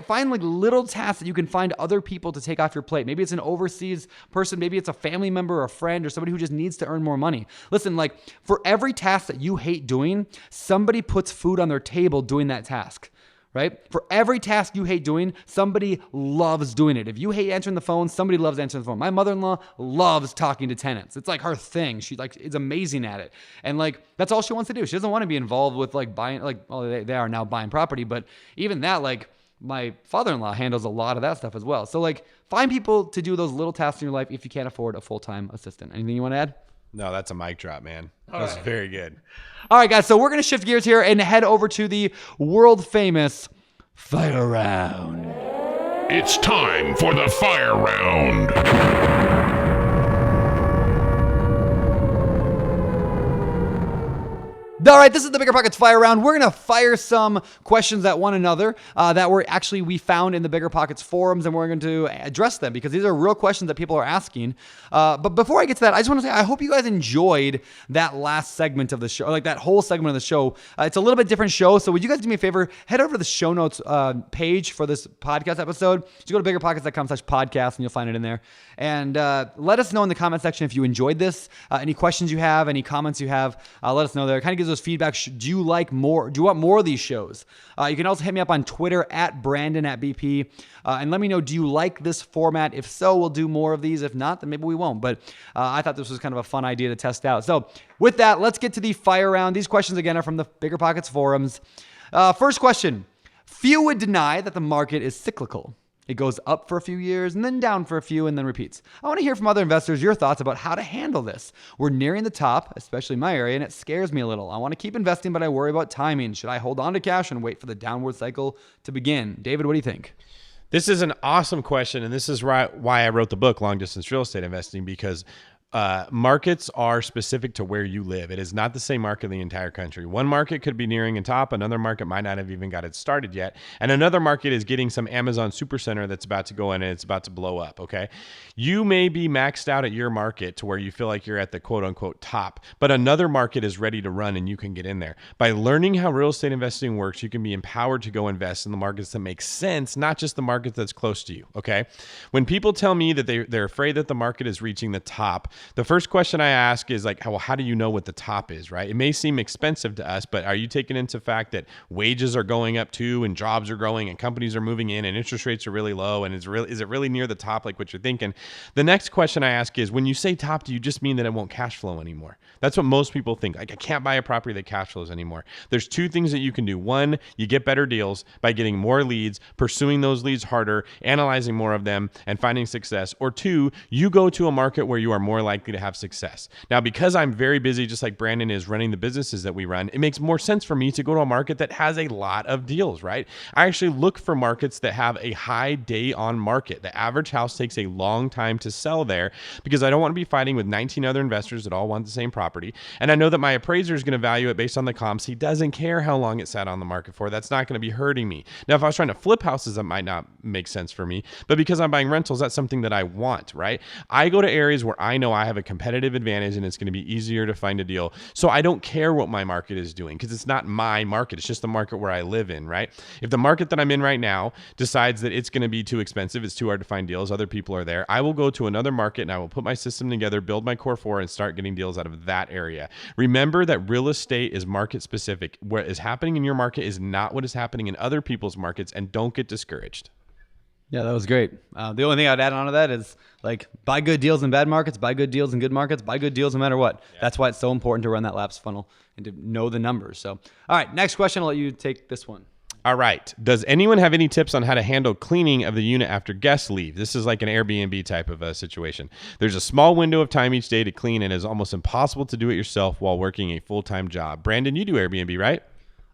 Find like little tasks that you can find other people to take off your plate. Maybe it's an overseas person. Maybe it's a family member or a friend or somebody who just needs to earn more money. Listen, like for every task that you hate doing, somebody puts food on their table doing that task. Right? For every task you hate doing, somebody loves doing it. If you hate answering the phone, somebody loves answering the phone. My mother-in-law loves talking to tenants. It's like her thing. She like is amazing at it. And like that's all she wants to do. She doesn't want to be involved with like buying, like, well, they are now buying property, but even that, like my father-in-law handles a lot of that stuff as well. So like find people to do those little tasks in your life if you can't afford a full-time assistant. Anything you want to add? No, that's a mic drop, man. That was very good. All right, guys. So we're going to shift gears here and head over to the world famous fire round. It's time for the fire round. All right, this is the BiggerPockets fire round. We're going to fire some questions at one another that we found in the BiggerPockets forums, and we're going to address them because these are real questions that people are asking. But before I get to that, I just want to say I hope you guys enjoyed that last segment of the show, like that whole segment of the show. It's a little bit different show, so would you guys do me a favor? Head over to the show notes page for this podcast episode. Just go to biggerpockets.com/podcast, and you'll find it in there. And let us know in the comment section if you enjoyed this. Any questions you have, any comments you have, let us know there. It kind of gives us feedback. Do you like more? Do you want more of these shows? You can also hit me up on Twitter at Brandon@BP and let me know, do you like this format? If so, we'll do more of these. If not, then maybe we won't. But I thought this was kind of a fun idea to test out. So with that, let's get to the fire round. These questions, again, are from the BiggerPockets forums. First question. Few would deny that the market is cyclical. It goes up for a few years and then down for a few and then repeats. I want to hear from other investors your thoughts about how to handle this. We're nearing the top, especially in my area, and it scares me a little. I want to keep investing, but I worry about timing. Should I hold on to cash and wait for the downward cycle to begin? David, what do you think? This is an awesome question, and this is why I wrote the book, Long Distance Real Estate Investing, because markets are specific to where you live. It is not the same market in the entire country. One market could be nearing a top. Another market might not have even got it started yet. And another market is getting some Amazon supercenter that's about to go in and it's about to blow up. Okay. You may be maxed out at your market to where you feel like you're at the quote unquote top, but another market is ready to run and you can get in there. By learning how real estate investing works, you can be empowered to go invest in the markets that make sense, not just the market that's close to you. Okay. When people tell me that they're afraid that the market is reaching the top, the first question I ask is like, well, how do you know what the top is, right? It may seem expensive to us, but are you taking into fact that wages are going up too and jobs are growing and companies are moving in and interest rates are really low and is it really near the top like what you're thinking? The next question I ask is, when you say top, do you just mean that it won't cash flow anymore? That's what most people think. Like, I can't buy a property that cash flows anymore. There's two things that you can do. One, you get better deals by getting more leads, pursuing those leads harder, analyzing more of them, and finding success. Or two, you go to a market where you are more likely to have success. Now, because I'm very busy, just like Brandon is running the businesses that we run, it makes more sense for me to go to a market that has a lot of deals, right? I actually look for markets that have a high day on market. The average house takes a long time to sell there because I don't want to be fighting with 19 other investors that all want the same property. And I know that my appraiser is going to value it based on the comps. He doesn't care how long it sat on the market for. That's not going to be hurting me. Now, if I was trying to flip houses, that might not make sense for me. But because I'm buying rentals, that's something that I want, right? I go to areas where I know I have a competitive advantage and it's going to be easier to find a deal. So I don't care what my market is doing because it's not my market. It's just the market where I live in, right? If the market that I'm in right now decides that it's going to be too expensive, it's too hard to find deals, other people are there, I will go to another market and I will put my system together, build my core four, and start getting deals out of that area. Remember that real estate is market specific. What is happening in your market is not what is happening in other people's markets, and don't get discouraged. Yeah, that was great. The only thing I'd add on to that is like buy good deals in bad markets, buy good deals in good markets, buy good deals no matter what. Yeah. That's why it's so important to run that lapse funnel and to know the numbers. So, all right, next question. I'll let you take this one. All right. Does anyone have any tips on how to handle cleaning of the unit after guests leave? This is like an Airbnb type of a situation. There's a small window of time each day to clean and it is almost impossible to do it yourself while working a full-time job. Brandon, you do Airbnb, right?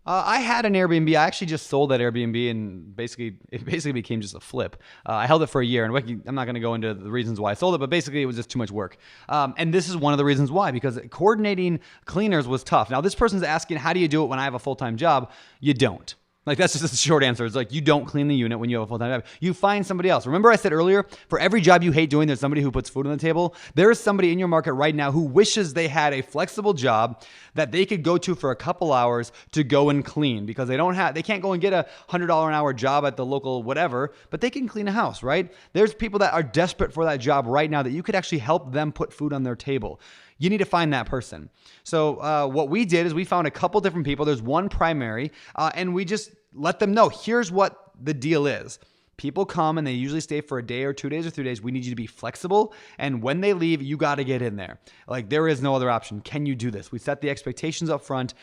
I had an Airbnb. I actually just sold that Airbnb, and it basically became just a flip. I held it for a year, and I'm not going to go into the reasons why I sold it, but basically it was just too much work. And this is one of the reasons why, because coordinating cleaners was tough. Now, this person's asking, how do you do it when I have a full-time job? You don't. Like, that's just the short answer. It's like, you don't clean the unit when you have a full-time job. You find somebody else. Remember I said earlier, for every job you hate doing, there's somebody who puts food on the table. There is somebody in your market right now who wishes they had a flexible job that they could go to for a couple hours to go and clean, because they can't go and get a $100 an hour job at the local whatever, but they can clean a house, right? There's people that are desperate for that job right now that you could actually help them put food on their table. You need to find that person. So what we did is we found a couple different people. There's one primary, and we just let them know, here's what the deal is. People come and they usually stay for a day or 2 days or 3 days. We need you to be flexible. And when they leave, you got to get in there. Like, there is no other option. Can you do this? We set the expectations up front.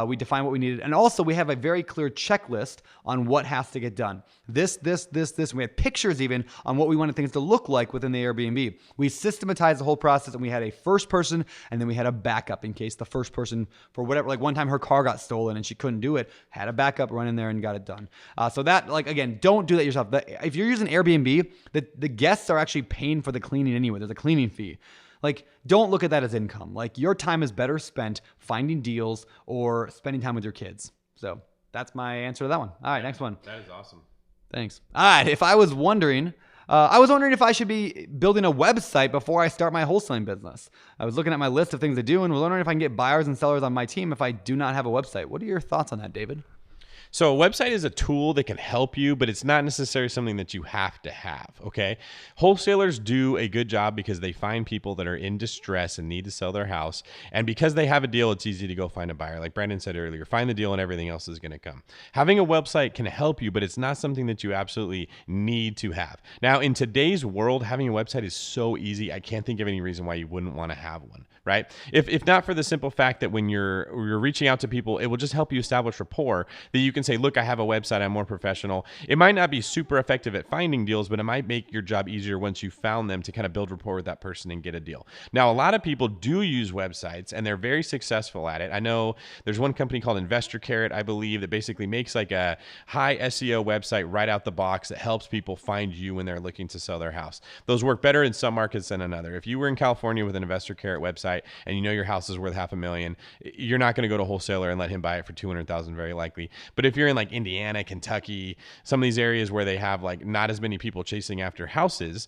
We define what we needed. And also we have a very clear checklist on what has to get done. This. And we had pictures even on what we wanted things to look like within the Airbnb. We systematized the whole process, and we had a first person, and then we had a backup in case the first person, for whatever, like one time her car got stolen and she couldn't do it, had a backup, run in there and got it done. So that, like, again, don't do that yourself. If you're using Airbnb, the guests are actually paying for the cleaning anyway. There's a cleaning fee. Like, don't look at that as income. Like, your time is better spent finding deals or spending time with your kids. So that's my answer to that one. All right, next one. That is awesome. Thanks. All right, if I was wondering if I should be building a website before I start my wholesaling business. I was looking at my list of things to do and was wondering if I can get buyers and sellers on my team if I do not have a website. What are your thoughts on that, David? So a website is a tool that can help you, but it's not necessarily something that you have to have, okay? Wholesalers do a good job because they find people that are in distress and need to sell their house. And because they have a deal, it's easy to go find a buyer. Like Brandon said earlier, find the deal and everything else is going to come. Having a website can help you, but it's not something that you absolutely need to have. Now, in today's world, having a website is so easy. I can't think of any reason why you wouldn't want to have one, right? If not for the simple fact that when you're reaching out to people, it will just help you establish rapport that you can say, look, I have a website, I'm more professional. It might not be super effective at finding deals, but it might make your job easier once you found them to kind of build rapport with that person and get a deal. Now, a lot of people do use websites and they're very successful at it. I know there's one company called Investor Carrot, I believe, that basically makes like a high SEO website right out the box that helps people find you when they're looking to sell their house. Those work better in some markets than another. If you were in California with an Investor Carrot website and you know your house is worth $500,000, you're not going to go to a wholesaler and let him buy it for $200,000 very likely. But if you're in like Indiana, Kentucky, some of these areas where they have like not as many people chasing after houses,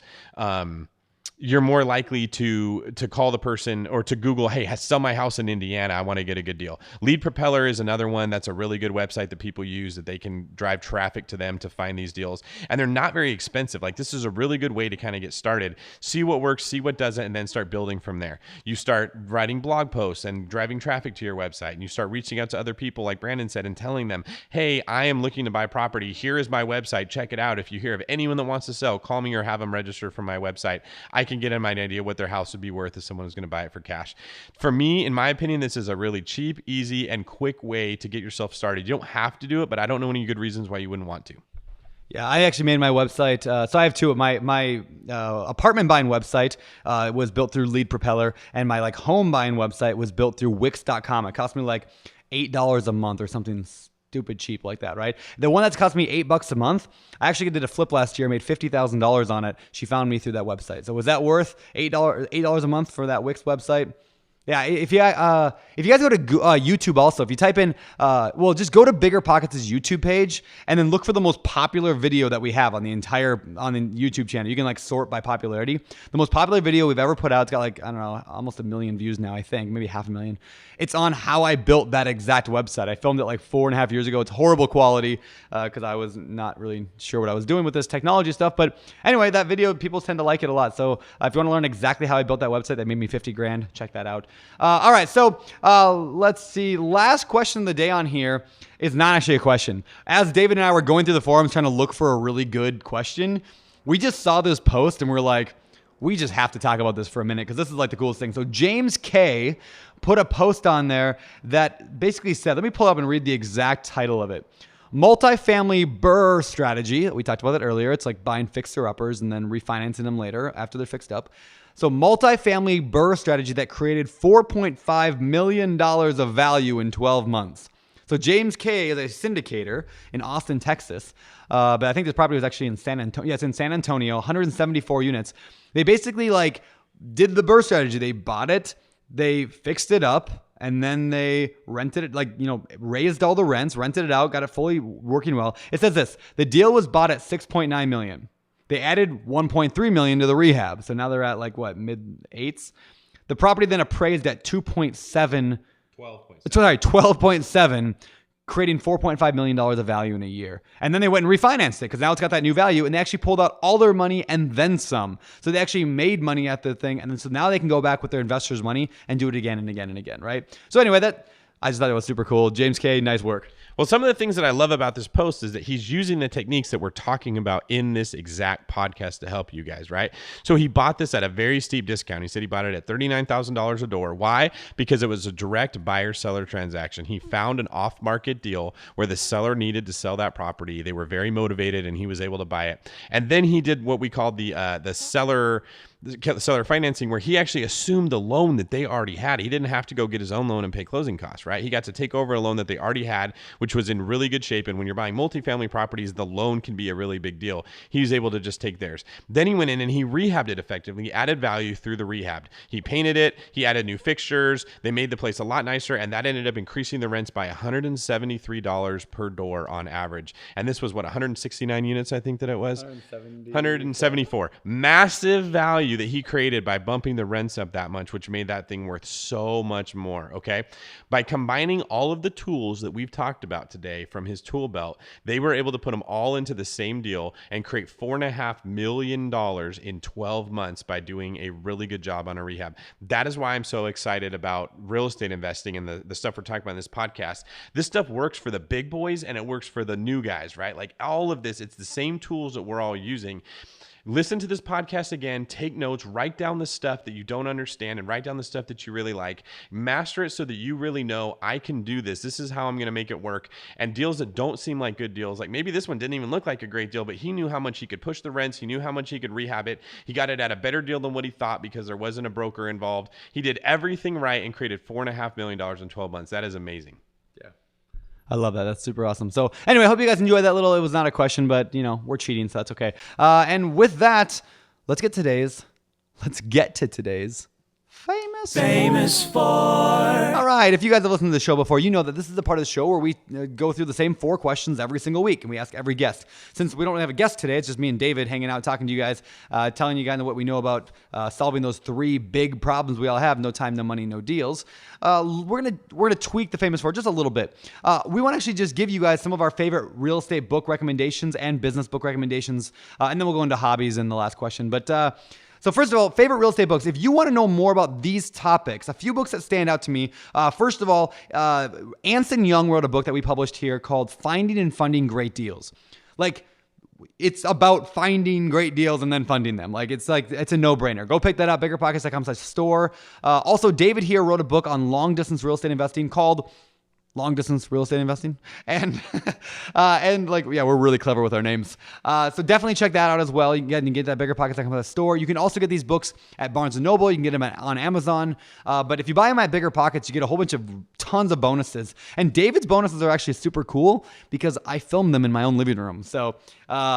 you're more likely to call the person or to Google, hey, sell my house in Indiana. I want to get a good deal. Lead Propeller is another one. That's a really good website that people use that they can drive traffic to them to find these deals. And they're not very expensive. Like, this is a really good way to kind of get started, see what works, see what doesn't, and then start building from there. You start writing blog posts and driving traffic to your website, and you start reaching out to other people like Brandon said and telling them, hey, I am looking to buy property. Here is my website. Check it out. If you hear of anyone that wants to sell, call me or have them register for my website. I can get an idea what their house would be worth if someone was going to buy it for cash. For me, in my opinion, this is a really cheap, easy, and quick way to get yourself started. You don't have to do it, but I don't know any good reasons why you wouldn't want to. Yeah, I actually made my website. So I have two. My apartment buying website was built through Lead Propeller, and my like home buying website was built through Wix.com. It cost me like $8 a month or something stupid cheap like that, right? The one that's cost me $8 a month, I actually did a flip last year, made $50,000 on it. She found me through that website. So was that worth $8 a month for that Wix website? Yeah, if you guys go to YouTube also, if you type in, just go to BiggerPockets' YouTube page and then look for the most popular video that we have on the YouTube channel. You can like sort by popularity. The most popular video we've ever put out, it's got like, I don't know, almost 1 million views now, I think, maybe 500,000. It's on how I built that exact website. I filmed it like 4.5 years ago. It's horrible quality because I was not really sure what I was doing with this technology stuff. But anyway, that video, people tend to like it a lot. So if you want to learn exactly how I built that website, that made me $50,000. Check that out. All right, so let's see. Last question of the day on here is not actually a question. As David and I were going through the forums trying to look for a really good question, we just saw this post and we're like, we just have to talk about this for a minute because this is like the coolest thing. So James K put a post on there that basically said, let me pull up and read the exact title of it. Multifamily BRRRR strategy. We talked about that earlier. It's like buying fixer-uppers and then refinancing them later after they're fixed up. So multifamily BRRRR strategy that created $4.5 million of value in 12 months. So James K is a syndicator in Austin, Texas. But I think this property was actually in San Antonio. Yeah, it's in San Antonio, 174 units. They basically did the BRRRR strategy. They bought it, they fixed it up, and then they rented it, raised all the rents, rented it out, got it fully working well. It says this: the deal was bought at $6.9 million. They added $1.3 million to the rehab. So now they're at mid eights. The property then appraised at 12.7, creating $4.5 million of value in a year. And then they went and refinanced it because now it's got that new value, and they actually pulled out all their money and then some. So they actually made money at the thing. And then so now they can go back with their investors' money and do it again and again and again, right? So anyway, I just thought it was super cool. James K, nice work. Well, some of the things that I love about this post is that he's using the techniques that we're talking about in this exact podcast to help you guys, right? So he bought this at a very steep discount. He said he bought it at $39,000 a door. Why? Because it was a direct buyer-seller transaction. He found an off-market deal where the seller needed to sell that property. They were very motivated, and he was able to buy it. And then he did what we called the seller financing, where he actually assumed the loan that they already had. He didn't have to go get his own loan and pay closing costs, right? He got to take over a loan that they already had, which was in really good shape. And when you're buying multifamily properties, the loan can be a really big deal. He was able to just take theirs. Then he went in and he rehabbed it effectively. He added value through the rehab. He painted it. He added new fixtures. They made the place a lot nicer. And that ended up increasing the rents by $173 per door on average. And this was 169 units, I think that it was? 174. Massive value that he created by bumping the rents up that much, which made that thing worth so much more. Okay. By combining all of the tools that we've talked about today from his tool belt, they were able to put them all into the same deal and create $4.5 million in 12 months by doing a really good job on a rehab. That is why I'm so excited about real estate investing and the stuff we're talking about in this podcast. This stuff works for the big boys and it works for the new guys, right? Like all of this, it's the same tools that we're all using. Listen to this podcast again, take notes, write down the stuff that you don't understand and write down the stuff that you really like. Master it so that you really know, I can do this. This is how I'm going to make it work. And deals that don't seem like good deals, like maybe this one didn't even look like a great deal, but he knew how much he could push the rents. He knew how much he could rehab it. He got it at a better deal than what he thought because there wasn't a broker involved. He did everything right and created $4.5 million in 12 months. That is amazing. I love that. That's super awesome. So anyway, I hope you guys enjoyed that little, it was not a question, but we're cheating, so that's okay. And with that, let's get to today's famous for. All right. If you guys have listened to the show before, you know that this is the part of the show where we go through the same 4 questions every single week, and we ask every guest. Since we don't have a guest today, it's just me and David hanging out, talking to you guys, telling you guys what we know about solving those 3 big problems we all have: no time, no money, no deals. We're gonna tweak the famous for just a little bit. We want to actually just give you guys some of our favorite real estate book recommendations and business book recommendations, and then we'll go into hobbies in the last question. But so first of all, favorite real estate books. If you want to know more about these topics, a few books that stand out to me. First of all, Anson Young wrote a book that we published here called Finding and Funding Great Deals. It's about finding great deals and then funding them. It's a no-brainer. Go pick that up, BiggerPockets.com/store. Also, David here wrote a book on long-distance real estate investing called Long Distance Real Estate Investing. And we're really clever with our names. So definitely check that out as well. You can get that BiggerPockets.com/store. You can also get these books at Barnes & Noble. You can get them on Amazon. But if you buy them at BiggerPockets, you get a whole bunch of tons of bonuses. And David's bonuses are actually super cool because I filmed them in my own living room. So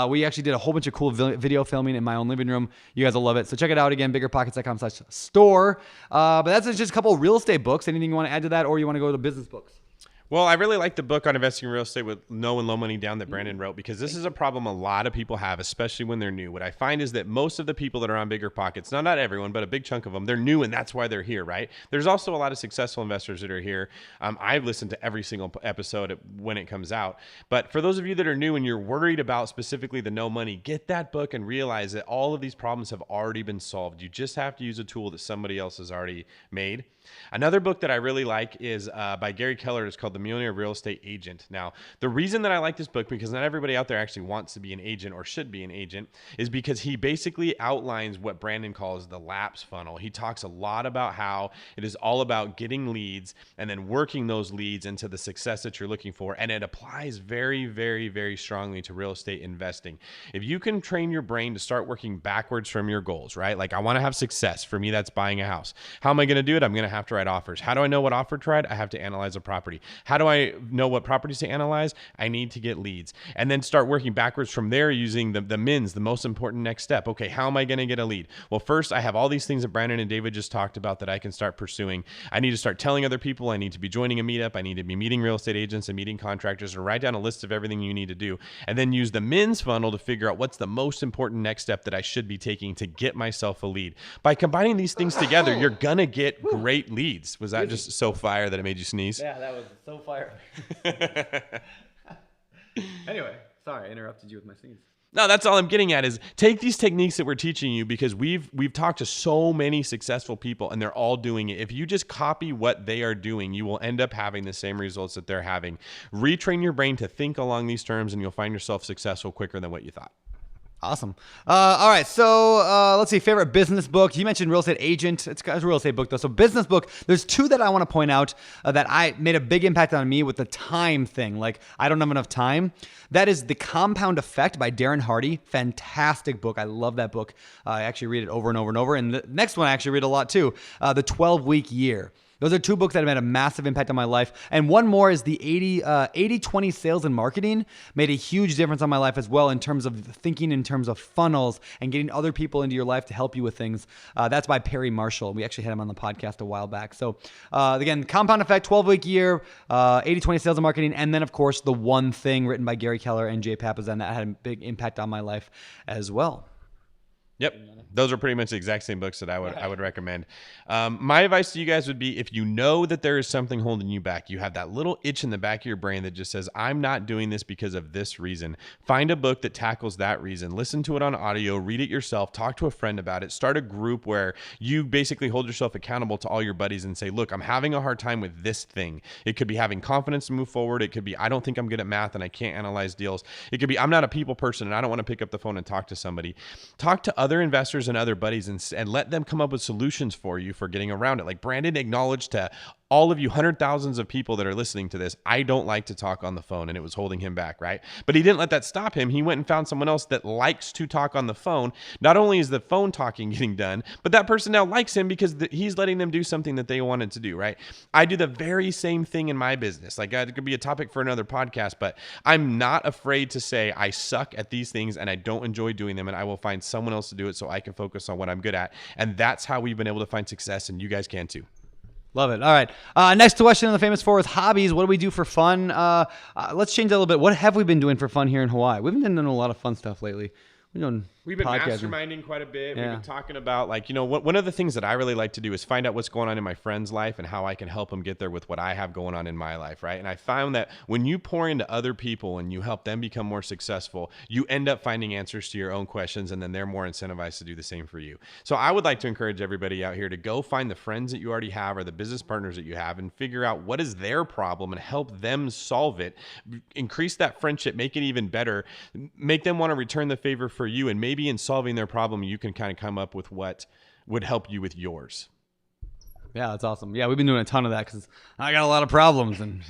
we actually did a whole bunch of cool video filming in my own living room. You guys will love it. So check it out again, BiggerPockets.com/store. But that's just a couple of real estate books. Anything you want to add to that, or you want to go to business books? Well, I really like the book on investing in real estate with no and low money down that Brandon wrote, because this is a problem a lot of people have, especially when they're new. What I find is that most of the people that are on BiggerPockets, not everyone, but a big chunk of them, they're new, and that's why they're here, right? There's also a lot of successful investors that are here. I've listened to every single episode when it comes out. But for those of you that are new and you're worried about specifically the no money, get that book and realize that all of these problems have already been solved. You just have to use a tool that somebody else has already made. Another book that I really like is by Gary Keller. It's called The Millionaire Real Estate Agent. Now, the reason that I like this book, because not everybody out there actually wants to be an agent or should be an agent, is because he basically outlines what Brandon calls the lapse funnel. He talks a lot about how it is all about getting leads and then working those leads into the success that you're looking for. And it applies very, very, very strongly to real estate investing. If you can train your brain to start working backwards from your goals, right? Like, I want to have success. For me, that's buying a house. How am I going to do it? I'm going to have to write offers. How do I know what offer to write? I have to analyze a property. How do I know what properties to analyze? I need to get leads. And then start working backwards from there using the MINS, the most important next step. Okay, how am I going to get a lead? Well, first, I have all these things that Brandon and David just talked about that I can start pursuing. I need to start telling other people. I need to be joining a meetup. I need to be meeting real estate agents and meeting contractors, or write down a list of everything you need to do. And then use the MINS funnel to figure out what's the most important next step that I should be taking to get myself a lead. By combining these things together, you're going to get great leads. Was that just so fire that it made you sneeze? Yeah, that was so fire. Anyway, sorry, I interrupted you with my sneeze. No, that's all I'm getting at is take these techniques that we're teaching you, because we've talked to so many successful people and they're all doing it. If you just copy what they are doing, you will end up having the same results that they're having. Retrain your brain to think along these terms and you'll find yourself successful quicker than what you thought. Awesome. All right. So let's see. Favorite business book. You mentioned Real Estate Agent. It's a real estate book, though. So business book. There's two that I want to point out that I made a big impact on me with the time thing. Like, I don't have enough time. That is The Compound Effect by Darren Hardy. Fantastic book. I love that book. I actually read it over and over and over. And the next one I actually read a lot too. The 12-Week Year. Those are two books that have had a massive impact on my life. And one more is the 80-20 Sales and Marketing. Made a huge difference on my life as well in terms of thinking in terms of funnels and getting other people into your life to help you with things. That's by Perry Marshall. We actually had him on the podcast a while back. So again, Compound Effect, 12-Week Year, 80-20 Sales and Marketing, and then of course The One Thing, written by Gary Keller and Jay Papasan. That had a big impact on my life as well. Yep. Those are pretty much the exact same books that I would recommend. My advice to you guys would be, if you know that there is something holding you back, you have that little itch in the back of your brain that just says, I'm not doing this because of this reason. Find a book that tackles that reason. Listen to it on audio, read it yourself, talk to a friend about it, start a group where you basically hold yourself accountable to all your buddies and say, look, I'm having a hard time with this thing. It could be having confidence to move forward. It could be, I don't think I'm good at math and I can't analyze deals. It could be, I'm not a people person and I don't want to pick up the phone and talk to somebody. Talk to other investors and other buddies and let them come up with solutions for you for getting around it. Like Brandon acknowledged to all of you, hundred thousands of people that are listening to this, I don't like to talk on the phone, and it was holding him back, right? But he didn't let that stop him. He went and found someone else that likes to talk on the phone. Not only is the phone talking getting done, but that person now likes him because he's letting them do something that they wanted to do, right? I do the very same thing in my business. Like, it could be a topic for another podcast, but I'm not afraid to say I suck at these things and I don't enjoy doing them, and I will find someone else to do it so I can focus on what I'm good at. And that's how we've been able to find success, and you guys can too. Love it. All right. Next question on the Famous Four is hobbies. What do we do for fun? Let's change that a little bit. What have we been doing for fun here in Hawaii? We've been doing a lot of fun stuff lately. We've been masterminding quite a bit. Yeah. We've been talking about, like, one of the things that I really like to do is find out what's going on in my friend's life and how I can help them get there with what I have going on in my life, right? And I found that when you pour into other people and you help them become more successful, you end up finding answers to your own questions, and then they're more incentivized to do the same for you. So I would like to encourage everybody out here to go find the friends that you already have or the business partners that you have and figure out what is their problem and help them solve it. Increase that friendship, make it even better, make them want to return the favor for you, and maybe in solving their problem, you can kind of come up with what would help you with yours. Yeah, that's awesome. Yeah, we've been doing a ton of that because I got a lot of problems, and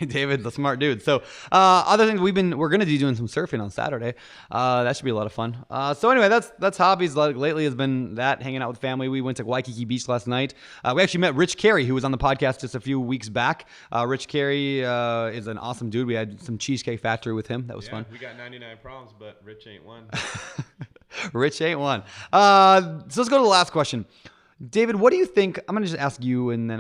David's a smart dude. So other things we're going to be doing some surfing on Saturday. That should be a lot of fun. So anyway, that's hobbies. Lately has been that, hanging out with family. We went to Waikiki Beach last night. We actually met Rich Carey, who was on the podcast just a few weeks back. Rich Carey is an awesome dude. We had some Cheesecake Factory with him. That was fun. We got 99 problems, but Rich ain't one. Rich ain't one. So let's go to the last question. David, what do you think? I'm going to just ask you, and then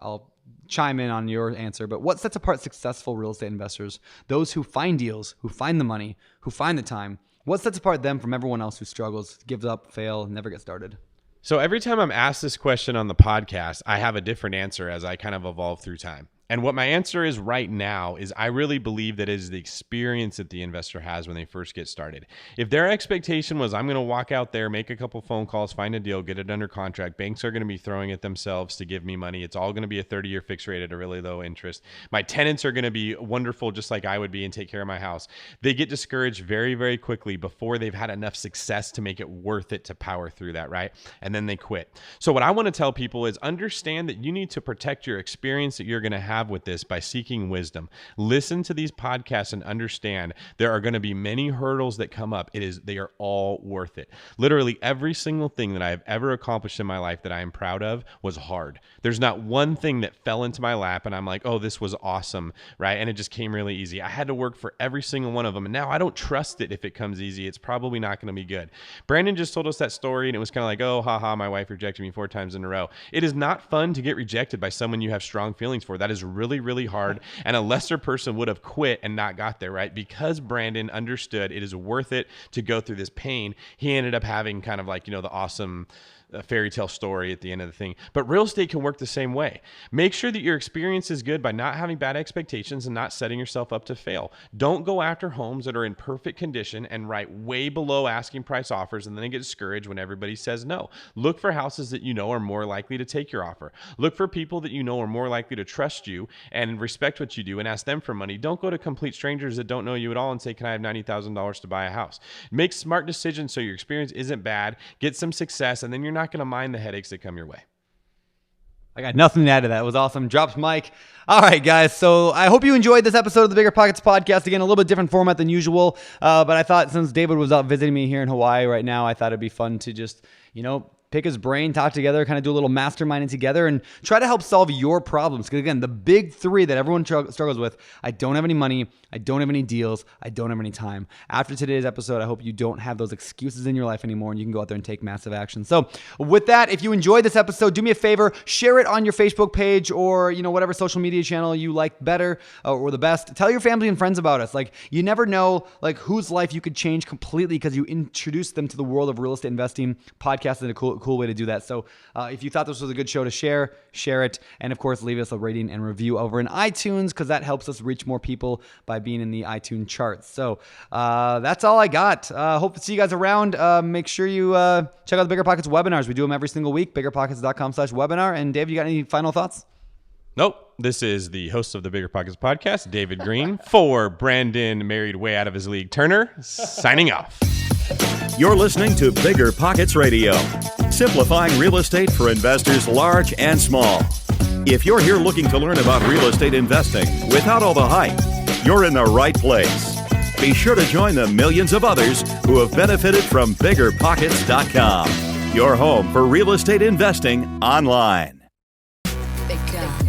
I'll chime in on your answer. But what sets apart successful real estate investors? Those who find deals, who find the money, who find the time. What sets apart them from everyone else who struggles, gives up, fail, never gets started? So every time I'm asked this question on the podcast, I have a different answer as I kind of evolve through time. And what my answer is right now is I really believe that it is the experience that the investor has when they first get started. If their expectation was, I'm going to walk out there, make a couple phone calls, find a deal, get it under contract, banks are going to be throwing at themselves to give me money. It's all going to be a 30-year fixed rate at a really low interest. My tenants are going to be wonderful just like I would be and take care of my house. They get discouraged very, very quickly before they've had enough success to make it worth it to power through that, right? And then they quit. So what I want to tell people is understand that you need to protect your experience that you're going to have have with this by seeking wisdom. Listen to these podcasts and understand there are going to be many hurdles that come up. They are all worth it. Literally every single thing that I have ever accomplished in my life that I am proud of was hard. There's not one thing that fell into my lap and I'm like, oh, this was awesome, right? And it just came really easy. I had to work for every single one of them. And now I don't trust it if it comes easy. It's probably not going to be good. Brandon just told us that story and it was kind of like, oh, haha, my wife rejected me 4 times in a row. It is not fun to get rejected by someone you have strong feelings for. That is really, really hard. And a lesser person would have quit and not got there, right? Because Brandon understood it is worth it to go through this pain. He ended up having kind of like, the awesome fairy tale story at the end of the thing. But real estate can work the same way. Make sure that your experience is good by not having bad expectations and not setting yourself up to fail. Don't go after homes that are in perfect condition and write way below asking price offers and then get discouraged when everybody says no. Look for houses that you know are more likely to take your offer. Look for people that you know are more likely to trust you and respect what you do and ask them for money. Don't go to complete strangers that don't know you at all and say, can I have $90,000 to buy a house? Make smart decisions so your experience isn't bad. Get some success, and then you're not going to mind the headaches that come your way. I got nothing to add to that. It was awesome. Drops mic. All right, guys. So I hope you enjoyed this episode of the BiggerPockets podcast. Again, a little bit different format than usual. But I thought since David was out visiting me here in Hawaii right now, I thought it'd be fun to just, pick his brain, talk together, kind of do a little masterminding together and try to help solve your problems. Because again, the big 3 that everyone struggles with, I don't have any money, I don't have any deals, I don't have any time. After today's episode, I hope you don't have those excuses in your life anymore and you can go out there and take massive action. So with that, if you enjoyed this episode, do me a favor, share it on your Facebook page or, whatever social media channel you like better or the best. Tell your family and friends about us. Like, you never know, whose life you could change completely because you introduced them to the world of real estate investing. Podcast is a cool way to do that. So if you thought this was a good show to share it. And of course, leave us a rating and review over in iTunes because that helps us reach more people by being in the iTunes charts. So that's all I got. Hope to see you guys around. Make sure you check out the BiggerPockets webinars. We do them every single week, biggerpockets.com/webinar. And Dave, you got any final thoughts? Nope. This is the host of the BiggerPockets podcast, David Green, for Brandon, married way out of his league, Turner, signing off. You're listening to BiggerPockets Radio, simplifying real estate for investors large and small. If you're here looking to learn about real estate investing without all the hype, you're in the right place. Be sure to join the millions of others who have benefited from BiggerPockets.com, your home for real estate investing online. Big gun.